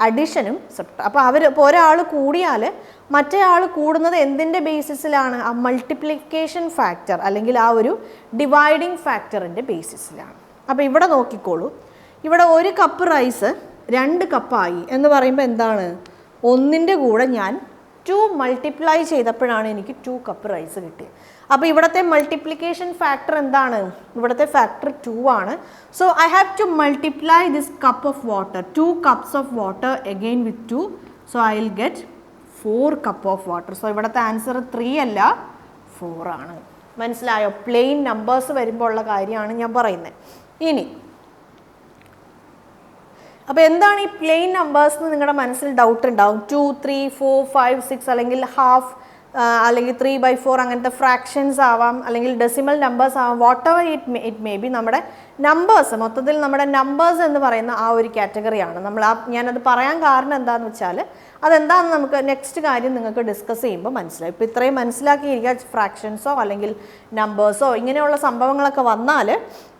അഡിഷനും അപ്പോൾ ഇപ്പോൾ ഒരാൾ കൂടിയാൽ മറ്റേ ആൾ കൂടുന്നത് എന്തിൻ്റെ ബേസിസിലാണ്? ആ മൾട്ടിപ്ലിക്കേഷൻ ഫാക്ടർ അല്ലെങ്കിൽ ആ ഒരു ഡിവൈഡിങ് ഫാക്ടറിൻ്റെ ബേസിസിലാണ്. അപ്പോൾ ഇവിടെ നോക്കിക്കോളൂ. ഇവിടെ 1 കപ്പ് റൈസ് 2 കപ്പായി എന്ന് പറയുമ്പോൾ എന്താണ്? 1ൻ്റെ കൂടെ ഞാൻ 2 മൾട്ടിപ്ലൈ ചെയ്തപ്പോഴാണ് എനിക്ക് 2 കപ്പ് റൈസ് കിട്ടിയത്. അപ്പോൾ ഇവിടുത്തെ മൾട്ടിപ്ലിക്കേഷൻ ഫാക്ടർ എന്താണ്? ഇവിടുത്തെ ഫാക്ടർ 2 ആണ്. I have to multiply this cup of water, 2 cups of water again with 2. I will get 4 cup of water. ഇവിടുത്തെ ആൻസർ 3 അല്ല 4 ആണ്. മനസ്സിലായോ? പ്ലെയിൻ നമ്പേഴ്സ് വരുമ്പോൾ ഉള്ള കാര്യമാണ് ഞാൻ പറയുന്നത്. ഇനി അപ്പോൾ എന്താണ് ഈ പ്ലെയിൻ നമ്പേഴ്സ് എന്ന് നിങ്ങളുടെ മനസ്സിൽ ഡൗട്ട് ഉണ്ടാവും. 2, 3, 4, 5, 6 അല്ലെങ്കിൽ ഹാഫ് അല്ലെങ്കിൽ 3/4 അങ്ങനത്തെ ഫ്രാക്ഷൻസ് ആവാം, അല്ലെങ്കിൽ ഡെസിമൽ നമ്പേഴ്സ് ആവാം, what ever it may be. നമ്മുടെ നമ്പേഴ്സ് മൊത്തത്തിൽ നമ്മുടെ നമ്പേഴ്സ് എന്ന് പറയുന്ന ആ ഒരു കാറ്റഗറിയാണ് നമ്മൾ. ഞാനത് പറയാൻ കാരണം എന്താണെന്ന് വെച്ചാൽ അതെന്താണെന്ന് നമുക്ക് നെക്സ്റ്റ് കാര്യം നിങ്ങൾക്ക് ഡിസ്കസ് ചെയ്യുമ്പോൾ മനസ്സിലാവും. ഇപ്പോൾ ഇത്രയും മനസ്സിലാക്കിയിരിക്കുക. ഫ്രാക്ഷൻസോ അല്ലെങ്കിൽ നമ്പേഴ്സോ ഇങ്ങനെയുള്ള സംഭവങ്ങളൊക്കെ വന്നാൽ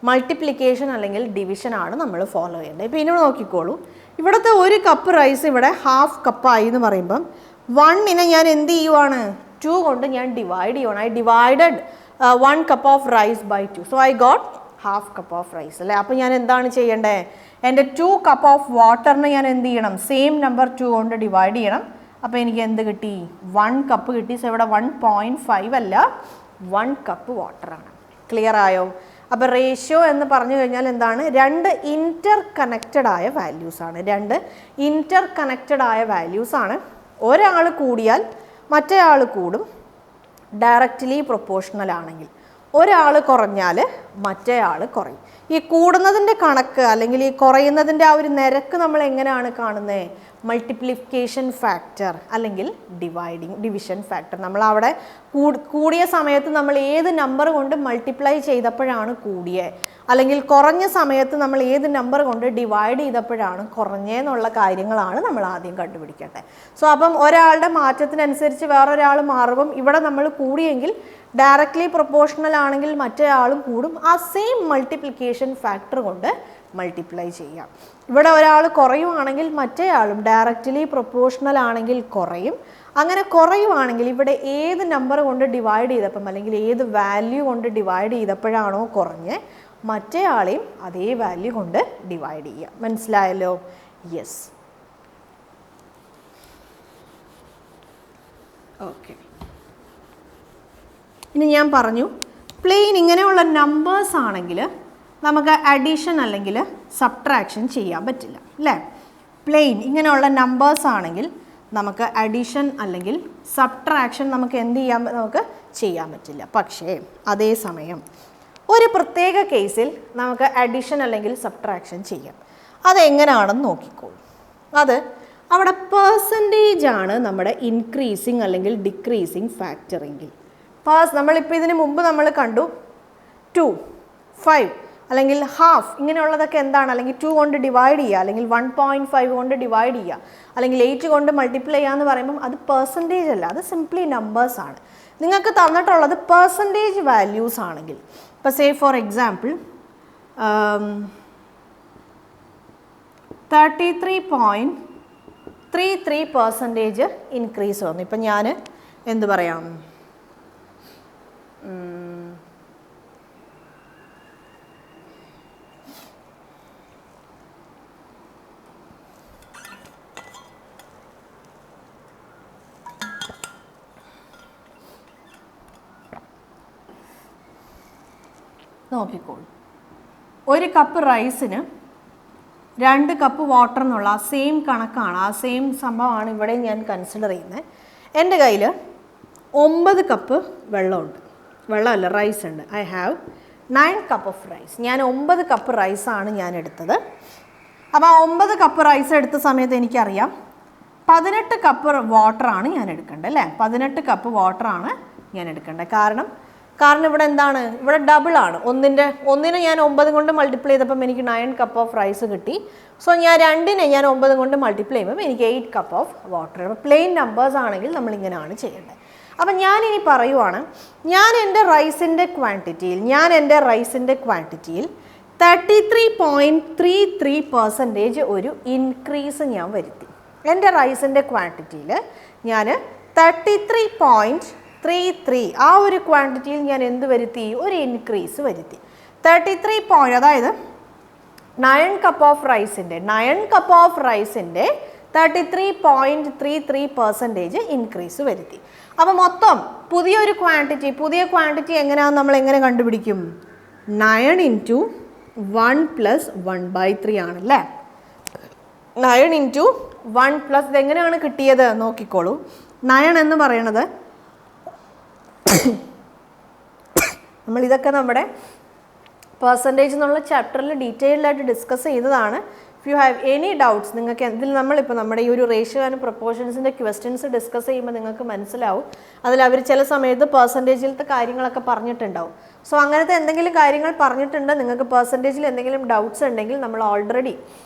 മൾട്ടിപ്ലിക്കേഷൻ അല്ലെങ്കിൽ ഡിവിഷനാണ് നമ്മൾ ഫോളോ ചെയ്യേണ്ടത്. ഇപ്പോൾ ഇനി നോക്കിക്കോളൂ, ഇവിടുത്തെ ഒരു കപ്പ് റൈസ് ഇവിടെ ഹാഫ് കപ്പായി എന്ന് പറയുമ്പം 1നെ ഞാൻ എന്ത് ചെയ്യുവാണ്? 2 കൊണ്ട് ഞാൻ ഡിവൈഡ് ചെയ്യുവാണ്. I divided 1 cup of rice by 2. So I got half cup of rice അല്ലേ. അപ്പോൾ ഞാൻ എന്താണ് ചെയ്യേണ്ടത്? എൻ്റെ 2 കപ്പ് ഓഫ് വാട്ടറിനെ ഞാൻ എന്ത് ചെയ്യണം? സെയിം നമ്പർ 2 കൊണ്ട് ഡിവൈഡ് ചെയ്യണം. അപ്പോൾ എനിക്ക് എന്ത് കിട്ടി? 1 കപ്പ് കിട്ടി. സോ ഇവിടെ 1.5 അല്ല, 1 കപ്പ് വാട്ടറാണ്. ക്ലിയർ ആയോ? അപ്പോൾ റേഷ്യോ എന്ന് പറഞ്ഞു കഴിഞ്ഞാൽ എന്താണ്? 2 ഇൻറ്റർ കണക്റ്റഡ് ആയ വാല്യൂസാണ്. 2 ഇൻറ്റർ കണക്റ്റഡ് ആയ വാല്യൂസാണ്. ഒരാൾ കൂടിയാൽ മറ്റേ ആൾ കൂടും, ഡയറക്റ്റ്ലി പ്രൊപ്പോർഷണൽ ആണെങ്കിൽ. ഒരാൾ കുറഞ്ഞാൽ മറ്റേ ആൾ കുറയും. ഈ കൂടുന്നതിൻ്റെ കണക്ക് അല്ലെങ്കിൽ ഈ കുറയുന്നതിൻ്റെ ആ ഒരു നിരക്ക് നമ്മൾ എങ്ങനെയാണ് കാണുന്നത്? മൾട്ടിപ്ലിക്കേഷൻ ഫാക്ടർ അല്ലെങ്കിൽ ഡിവിഷൻ ഫാക്ടർ. നമ്മൾ അവിടെ കൂടിയ സമയത്ത് നമ്മൾ ഏത് നമ്പർ കൊണ്ട് മൾട്ടിപ്ലൈ ചെയ്തപ്പോഴാണ് കൂടിയത്, അല്ലെങ്കിൽ കുറഞ്ഞ സമയത്ത് നമ്മൾ ഏത് നമ്പർ കൊണ്ട് ഡിവൈഡ് ചെയ്തപ്പോഴാണ് കുറഞ്ഞതെന്നുള്ള കാര്യങ്ങളാണ് നമ്മൾ ആദ്യം കണ്ടുപിടിക്കേണ്ടത്. സോ അപ്പം ഒരാളുടെ മാറ്റത്തിനനുസരിച്ച് വേറൊരാൾ മാറുമ്പം ഇവിടെ നമ്മൾ കൂടിയെങ്കിൽ ഡയറക്റ്റ്ലി പ്രൊപ്പോർഷണൽ ആണെങ്കിൽ മറ്റേ ആളും കൂടും. ആ സെയിം മൾട്ടിപ്ലിക്കേഷൻ ഫാക്ടർ കൊണ്ട് മൾട്ടിപ്ലൈ ചെയ്യാം. ഇവിടെ ഒരാൾ കുറയുവാണെങ്കിൽ മറ്റേ ആളും ഡയറക്റ്റ്ലി പ്രൊപ്പോർഷണൽ ആണെങ്കിൽ കുറയും. അങ്ങനെ കുറയുവാണെങ്കിൽ ഇവിടെ ഏത് നമ്പർ കൊണ്ട് ഡിവൈഡ് ചെയ്തപ്പം അല്ലെങ്കിൽ ഏത് വാല്യൂ കൊണ്ട് ഡിവൈഡ് ചെയ്തപ്പോഴാണോ കുറഞ്ഞ് മറ്റേ ആളെയും അതേ വാല്യൂ കൊണ്ട് ഡിവൈഡ് ചെയ്യുക. മനസ്സിലായല്ലോ? യെസ്. ഓക്കെ. ഇനി ഞാൻ പറഞ്ഞു പ്ലെയിൻ ഇങ്ങനെയുള്ള നമ്പേഴ്സ് ആണെങ്കിൽ നമുക്ക് അഡീഷൻ അല്ലെങ്കിൽ സബ്ട്രാക്ഷൻ ചെയ്യാൻ പറ്റില്ല അല്ലേ. പ്ലെയിൻ ഇങ്ങനെയുള്ള നമ്പേഴ്സ് ആണെങ്കിൽ നമുക്ക് അഡീഷൻ അല്ലെങ്കിൽ സബ്ട്രാക്ഷൻ നമുക്ക് എന്ത് ചെയ്യാൻ പറ്റില്ല. പക്ഷേ അതേസമയം ഒരു പ്രത്യേക കേസിൽ നമുക്ക് അഡീഷൻ അല്ലെങ്കിൽ സബ്ട്രാക്ഷൻ ചെയ്യാം. അതെങ്ങനെയാണെന്ന് നോക്കിക്കോളൂ. അത് അവിടെ പെർസെൻറ്റേജ് ആണ് നമ്മുടെ ഇൻക്രീസിങ് അല്ലെങ്കിൽ ഡിക്രീസിങ് ഫാക്ടറെങ്കിൽ നമ്മളിപ്പോൾ ഇതിന് മുമ്പ് നമ്മൾ കണ്ടു 2, 5 അല്ലെങ്കിൽ ഹാഫ് ഇങ്ങനെയുള്ളതൊക്കെ എന്താണ്? അല്ലെങ്കിൽ 2 കൊണ്ട് ഡിവൈഡ് ചെയ്യുക, അല്ലെങ്കിൽ 1.5 കൊണ്ട് ഡിവൈഡ് ചെയ്യുക, അല്ലെങ്കിൽ 8 കൊണ്ട് മൾട്ടിപ്ലൈ ചെയ്യുക എന്ന് പറയുമ്പം അത് പെർസെൻറ്റേജ് അല്ല, അത് സിംപ്ലി നമ്പേഴ്സാണ്. നിങ്ങൾക്ക് തന്നിട്ടുള്ളത് പെർസെൻറ്റേജ് വാല്യൂസ് ആണെങ്കിൽ, ഇപ്പോൾ സേ ഫോർ എക്സാമ്പിൾ 33.33% ഇൻക്രീസ് വന്നു. ഇപ്പം ഞാൻ എന്ത് പറയാം? നോക്കിക്കോളൂ, ഒരു കപ്പ് റൈസിന് 2 കപ്പ് വാട്ടർ എന്നുള്ള ആ സെയിം കണക്കാണ്, ആ സെയിം സംഭവമാണ് ഇവിടെ ഞാൻ കൺസിഡർ ചെയ്യുന്നത്. എൻ്റെ കയ്യിൽ 9 കപ്പ് വെള്ളമുണ്ട്, വെള്ളമല്ല റൈസ് ഉണ്ട്. I have 9 cup of rice. ഞാൻ 9 കപ്പ് റൈസാണ് ഞാൻ എടുത്തത്. അപ്പോൾ ആ 9 കപ്പ് റൈസ് എടുത്ത സമയത്ത് എനിക്കറിയാം 18 കപ്പ് വാട്ടറാണ് ഞാൻ എടുക്കേണ്ടത് അല്ലേ. 18 കപ്പ് വാട്ടറാണ് ഞാൻ എടുക്കേണ്ടത്. കാരണം ഇവിടെ എന്താണ്? ഇവിടെ ഡബിളാണ്. ഒന്നിനെ ഞാൻ 9 കൊണ്ട് മൾട്ടിപ്ലൈ ചെയ്തപ്പം എനിക്ക് 9 കപ്പ് ഓഫ് റൈസ് കിട്ടി. സോ ഞാൻ 2നെ ഞാൻ 9 കൊണ്ട് മൾട്ടിപ്ലൈ ചെയ്യുമ്പോൾ എനിക്ക് 8 കപ്പ് ഓഫ് വാട്ടർ. അപ്പോൾ പ്ലെയിൻ നമ്പേഴ്സ് ആണെങ്കിൽ നമ്മളിങ്ങനെയാണ് ചെയ്യേണ്ടത്. അപ്പം ഞാനിനി പറയുവാണ്, ഞാൻ എൻ്റെ റൈസിൻ്റെ ക്വാണ്ടിറ്റിയിൽ 33.33% ഒരു ഇൻക്രീസ് ഞാൻ വരുത്തി. എൻ്റെ റൈസിൻ്റെ ക്വാണ്ടിറ്റിയിൽ ഞാൻ 33.33 ആ ഒരു ക്വാണ്ടിറ്റിയിൽ ഞാൻ എന്ത് വരുത്തി? ഒരു ഇൻക്രീസ് വരുത്തി. 33 അതായത് 9 കപ്പ് ഓഫ് റൈസിൻ്റെ 33.33% ഇൻക്രീസ് വരുത്തി. അപ്പോൾ മൊത്തം പുതിയ ക്വാണ്ടിറ്റി എങ്ങനെയാണെന്ന് നമ്മൾ എങ്ങനെ കണ്ടുപിടിക്കും? 9 × 1 + 1/3 ആണല്ലേ. 9 × 1 + ഇതെങ്ങനെയാണ് കിട്ടിയത് നോക്കിക്കോളൂ. 9 എന്ന് പറയണത് നമ്മളിതൊക്കെ നമ്മുടെ പെർസെൻറ്റേജ് എന്നുള്ള ചാപ്റ്ററിൽ ഡീറ്റെയിൽഡ് ആയിട്ട് ഡിസ്കസ് ചെയ്തതാണ്. If you have any doubts, നിങ്ങൾക്ക് ഇതിൽ നമ്മളിപ്പോൾ നമ്മുടെ ഈ ഒരു റേഷ്യോ ആൻഡ് പ്രൊപ്പോർഷൻസിൻ്റെ ക്വസ്റ്റ്യൻസ് ഡിസ്കസ് ചെയ്യുമ്പോൾ നിങ്ങൾക്ക് മനസ്സിലാവും അതിൽ അവർ ചില സമയത്ത് പെർസെൻറ്റേജിലത്തെ കാര്യങ്ങളൊക്കെ പറഞ്ഞിട്ടുണ്ടാവും. സോ അങ്ങനത്തെ എന്തെങ്കിലും കാര്യങ്ങൾ പറഞ്ഞിട്ടുണ്ട്, നിങ്ങൾക്ക് പെർസെൻറ്റേജിൽ എന്തെങ്കിലും ഡൗട്ട്സ് ഉണ്ടെങ്കിൽ നമ്മൾ ഓൾറെഡി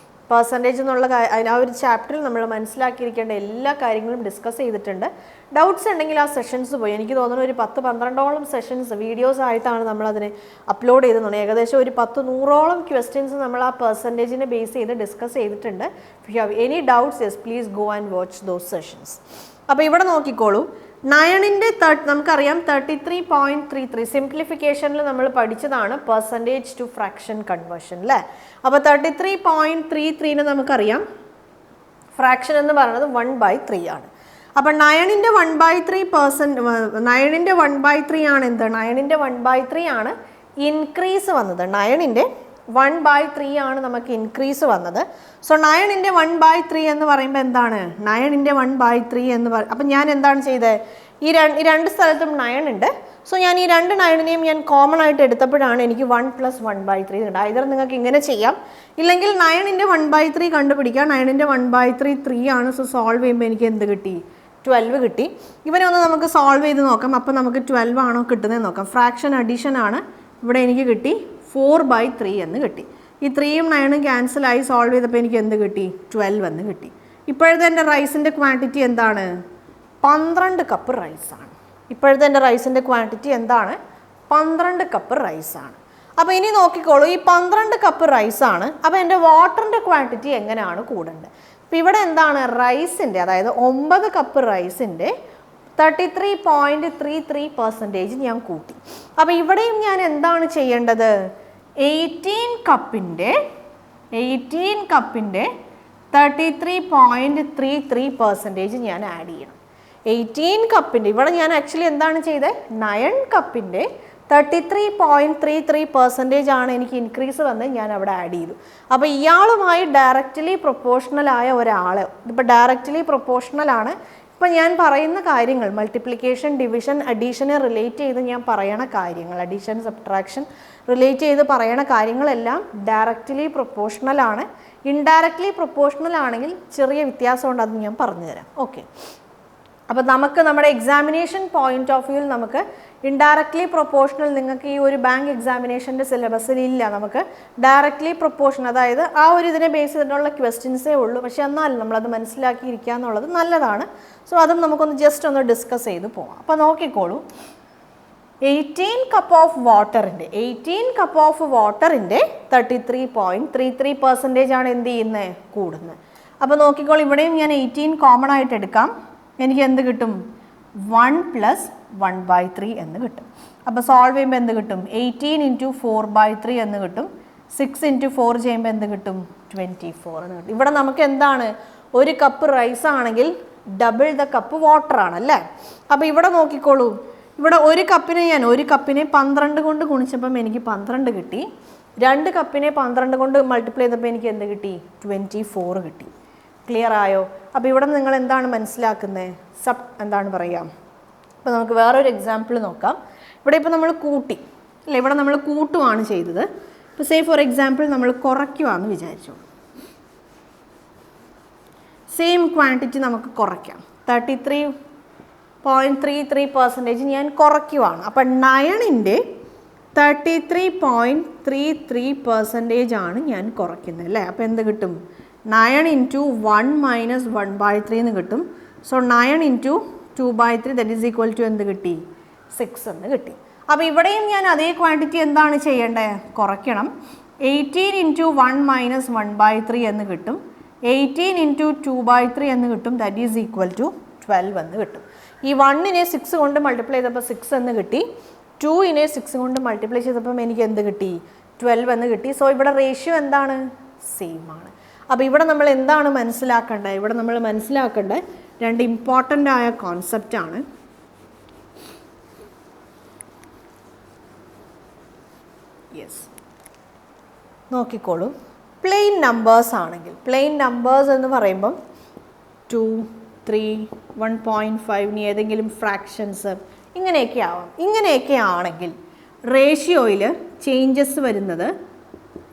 പെർസെൻറ്റേജ് എന്നുള്ള ആ ഒരു ചാപ്റ്ററിൽ നമ്മൾ മനസ്സിലാക്കിയിരിക്കേണ്ട എല്ലാ കാര്യങ്ങളും ഡിസ്കസ് ചെയ്തിട്ടുണ്ട്. ഡൗട്ട്സ് ഉണ്ടെങ്കിൽ ആ സെഷൻസ് പോയി, എനിക്ക് തോന്നുന്നു ഒരു 10-12ഓളം സെഷൻസ് വീഡിയോസ് ആയിട്ടാണ് നമ്മളതിനെ അപ്ലോഡ് ചെയ്തിട്ടുണ്ട്. ഏകദേശം ഒരു 100-100ഓളം ക്വസ്റ്റ്യൻസ് നമ്മൾ ആ പെർസെൻറ്റേജിനെ ബേസ് ചെയ്ത് ഡിസ്കസ് ചെയ്തിട്ടുണ്ട്. If you have any doubts yes please go and watch those sessions. അപ്പോൾ ഇവിടെ നോക്കിക്കോളൂ, നയണിൻ്റെ നമുക്കറിയാം 33.33 സിംപ്ലിഫിക്കേഷനിൽ നമ്മൾ പഠിച്ചതാണ് പെർസെൻറ്റേജ് ടു ഫ്രാക്ഷൻ കൺവേർഷൻ അല്ലേ. അപ്പോൾ 33.33 നമുക്കറിയാം ഫ്രാക്ഷൻ എന്ന് പറയുന്നത് 1/3 ആണ്. അപ്പം 9ൻ്റെ 1/3 ആണ് എന്ത്, 9ൻ്റെ 1/3 ആണ് ഇൻക്രീസ് വന്നത്. 9ൻ്റെ 1/3 ആണ് നമുക്ക് ഇൻക്രീസ് വന്നത്. സോ 9ൻ്റെ 1/3 എന്ന് പറയുമ്പോൾ എന്താണ്, 9ൻ്റെ 1/3 എന്ന് അപ്പം ഞാൻ എന്താണ് ചെയ്തത്, ഈ രണ്ട് സ്ഥലത്തും 9 ഉണ്ട്. സോ ഞാൻ ഈ രണ്ട് 9നെയും ഞാൻ കോമൺ ആയിട്ട് എടുത്തപ്പോഴാണ് എനിക്ക് 1 + 1/3 ഉണ്ട്. ഐദർ നിങ്ങൾക്ക് ഇങ്ങനെ ചെയ്യാം, ഇല്ലെങ്കിൽ 9ൻ്റെ 1/3 കണ്ടുപിടിക്കാം. 9ൻ്റെ 1/3 3 ആണ്. സോ സോൾവ് ചെയ്യുമ്പോൾ എനിക്ക് എന്ത് കിട്ടി, 12 കിട്ടി. ഇവനെ ഒന്ന് നമുക്ക് സോൾവ് ചെയ്ത് നോക്കാം. അപ്പോൾ നമുക്ക് 12 ആണോ കിട്ടുന്നത് നോക്കാം. ഫ്രാക്ഷൻ അഡീഷൻ ആണ്, ഇവിടെ എനിക്ക് കിട്ടി 4/3 എന്ന് കിട്ടി. ഈ 3യും 9ഉം ക്യാൻസലായി സോൾവ് ചെയ്തപ്പോൾ എനിക്ക് എന്ത് കിട്ടി, 12 എന്ന് കിട്ടി. ഇപ്പോഴത്തെ എൻ്റെ റൈസിൻ്റെ ക്വാണ്ടിറ്റി എന്താണ്, 12 കപ്പ് റൈസാണ്. ഇപ്പോഴത്തെ എൻ്റെ റൈസിൻ്റെ ക്വാണ്ടിറ്റി എന്താണ്, 12 കപ്പ് റൈസാണ്. അപ്പോൾ ഇനി നോക്കിക്കോളൂ, ഈ 12 കപ്പ് റൈസാണ്. അപ്പോൾ എൻ്റെ വാട്ടറിൻ്റെ ക്വാണ്ടിറ്റി എങ്ങനെയാണ് കൂടേണ്ടത്. അപ്പോൾ ഇവിടെ എന്താണ്, റൈസിൻ്റെ അതായത് 9 കപ്പ് റൈസിൻ്റെ 33.33% ഞാൻ കൂട്ടി. അപ്പോൾ ഇവിടെയും ഞാൻ എന്താണ് ചെയ്യേണ്ടത്, 18 കപ്പിൻ്റെ 33.33% ഞാൻ ആഡ് ചെയ്യണം. 18 കപ്പിൻ്റെ ഇവിടെ ഞാൻ ആക്ച്വലി എന്താണ് ചെയ്തത്, 9 കപ്പിൻ്റെ 33.33% ആണ് എനിക്ക് ഇൻക്രീസ് വന്നത്, ഞാൻ അവിടെ ആഡ് ചെയ്തു. അപ്പോൾ ഇയാളുമായി ഡയറക്റ്റ്ലി പ്രൊപ്പോർഷണൽ ആയ ഒരാൾ, ഇതിപ്പോൾ ഡയറക്റ്റ്ലി പ്രൊപ്പോർഷണൽ ആണ്. ഇപ്പം ഞാൻ പറയുന്ന കാര്യങ്ങൾ മൾട്ടിപ്ലിക്കേഷൻ, ഡിവിഷൻ, അഡീഷനെ റിലേറ്റ് ചെയ്ത് ഞാൻ പറയണ കാര്യങ്ങൾ, അഡീഷൻ സബ്ട്രാക്ഷൻ റിലേറ്റ് ചെയ്ത് പറയണ കാര്യങ്ങളെല്ലാം ഡയറക്റ്റ്ലി പ്രൊപ്പോർഷണൽ ആണ്. ഇൻഡയറക്റ്റ്ലി പ്രൊപ്പോർഷണൽ ആണെങ്കിൽ ചെറിയ വ്യത്യാസമുണ്ട്, അത് ഞാൻ പറഞ്ഞുതരാം. ഓക്കെ, അപ്പോൾ നമുക്ക് നമ്മുടെ എക്സാമിനേഷൻ പോയിന്റ് ഓഫ് വ്യൂവിൽ നമുക്ക് ഇൻഡയറക്റ്റ്ലി പ്രൊപ്പോർഷണൽ നിങ്ങൾക്ക് ഈ ഒരു ബാങ്ക് എക്സാമിനേഷൻ്റെ സിലബസിൽ ഇല്ല. നമുക്ക് ഡയറക്റ്റ്ലി പ്രൊപ്പോർഷണൽ അതായത് ആ ഒരു ഇതിനെ ബേസ് ചെയ്തിട്ടുള്ള ക്വസ്റ്റ്യൻസേ ഉള്ളൂ. പക്ഷേ എന്നാലും നമ്മളത് മനസ്സിലാക്കിയിരിക്കുക എന്നുള്ളത് നല്ലതാണ്. സോ അതും നമുക്കൊന്ന് ജസ്റ്റ് ഒന്ന് ഡിസ്കസ് ചെയ്ത് പോകാം. അപ്പോൾ നോക്കിക്കോളൂ, 18 കപ്പ് ഓഫ് വാട്ടറിൻ്റെ 33.33% ആണ് എന്ത് ചെയ്യുന്നത്, കൂടുന്നത്. അപ്പോൾ നോക്കിക്കോളൂ, ഇവിടെയും ഞാൻ 18 കോമൺ ആയിട്ട് എടുക്കാം. എനിക്ക് എന്ത് കിട്ടും, 1 + 1/3 എന്ന് കിട്ടും. അപ്പോൾ സോൾവ് ചെയ്യുമ്പോൾ എന്ത് കിട്ടും, 18 × 4/3 എന്ന് കിട്ടും. 6 × 4 ചെയ്യുമ്പോൾ എന്ത് കിട്ടും, 24 എന്ന് കിട്ടും. ഇവിടെ നമുക്ക് എന്താണ്, ഒരു കപ്പ് റൈസ് ആണെങ്കിൽ ഡബിൾ ദ കപ്പ് വാട്ടർ ആണല്ലേ. അപ്പോൾ ഇവിടെ നോക്കിക്കോളൂ, ഇവിടെ ഒരു കപ്പിനെ 12 കൊണ്ട് ഗുണിച്ചപ്പം എനിക്ക് 12 കിട്ടി. 2 കപ്പിനെ 12 കൊണ്ട് മൾട്ടിപ്ലൈ ചെയ്തപ്പോൾ എനിക്ക് എന്ത് കിട്ടി, 24 കിട്ടി. ക്ലിയർ ആയോ? അപ്പോൾ ഇവിടെ നിങ്ങൾ എന്താണ് മനസ്സിലാക്കുന്നത്, എന്താണ് പറയുക. അപ്പോൾ നമുക്ക് വേറൊരു എക്സാമ്പിൾ നോക്കാം. ഇവിടെ ഇപ്പോൾ നമ്മൾ കൂട്ടി അല്ലേ, ഇവിടെ നമ്മൾ കൂട്ടുവാണ് ചെയ്തത്. ഇപ്പോൾ സേ ഫോർ എക്സാമ്പിൾ നമ്മൾ കുറയ്ക്കുവാന്ന് വിചാരിച്ചോളൂ. സെയിം ക്വാണ്ടിറ്റി നമുക്ക് കുറയ്ക്കാം. 33.33% ഞാൻ കുറയ്ക്കുവാണ്. അപ്പം 9ൻ്റെ 33.33% ആണ് ഞാൻ കുറയ്ക്കുന്നത് അല്ലേ. അപ്പോൾ എന്ത് കിട്ടും, 9 × 1 - 1/3 എന്ന് കിട്ടും. So 9 × 2/3 that is equal to എന്ത് കിട്ടി, 6 എന്ന് കിട്ടി. അപ്പോൾ ഇവിടെയും ഞാൻ അതേ ക്വാണ്ടിറ്റി എന്താണ് ചെയ്യേണ്ടത്, കുറയ്ക്കണം. 18 × 1 - 1/3 എന്ന് കിട്ടും. 18 × 2/3 എന്ന് കിട്ടും. ദറ്റ് ഈസ് ഈക്വൽ ടു 12 എന്ന് കിട്ടും. ഈ 1നെ 6 കൊണ്ട് മൾട്ടിപ്ലൈ ചെയ്തപ്പോൾ 6 എന്ന് കിട്ടി. 2നെ 6 കൊണ്ട് മൾട്ടിപ്ലൈ ചെയ്തപ്പം എനിക്ക് എന്ത് കിട്ടി, 12 എന്ന് കിട്ടി. സോ ഇവിടെ റേഷ്യോ എന്താണ്, സെയിം ആണ്. അപ്പോൾ ഇവിടെ നമ്മൾ എന്താണ് മനസ്സിലാക്കേണ്ടത്, ഇവിടെ നമ്മൾ മനസ്സിലാക്കേണ്ടത് രണ്ട് ഇമ്പോർട്ടൻ്റ് ആയ കോൺസെപ്റ്റാണ്. യെസ്, നോക്കിക്കോളൂ. പ്ലെയിൻ നമ്പേഴ്സ് ആണെങ്കിൽ, പ്ലെയിൻ നമ്പേഴ്സ് എന്ന് പറയുമ്പം 2, 3, 1.5 ഇനി ഏതെങ്കിലും ഫ്രാക്ഷൻസ് ഇങ്ങനെയൊക്കെ ആവാം. ഇങ്ങനെയൊക്കെ ആണെങ്കിൽ റേഷ്യോയിൽ ചേഞ്ചസ് വരുന്നത്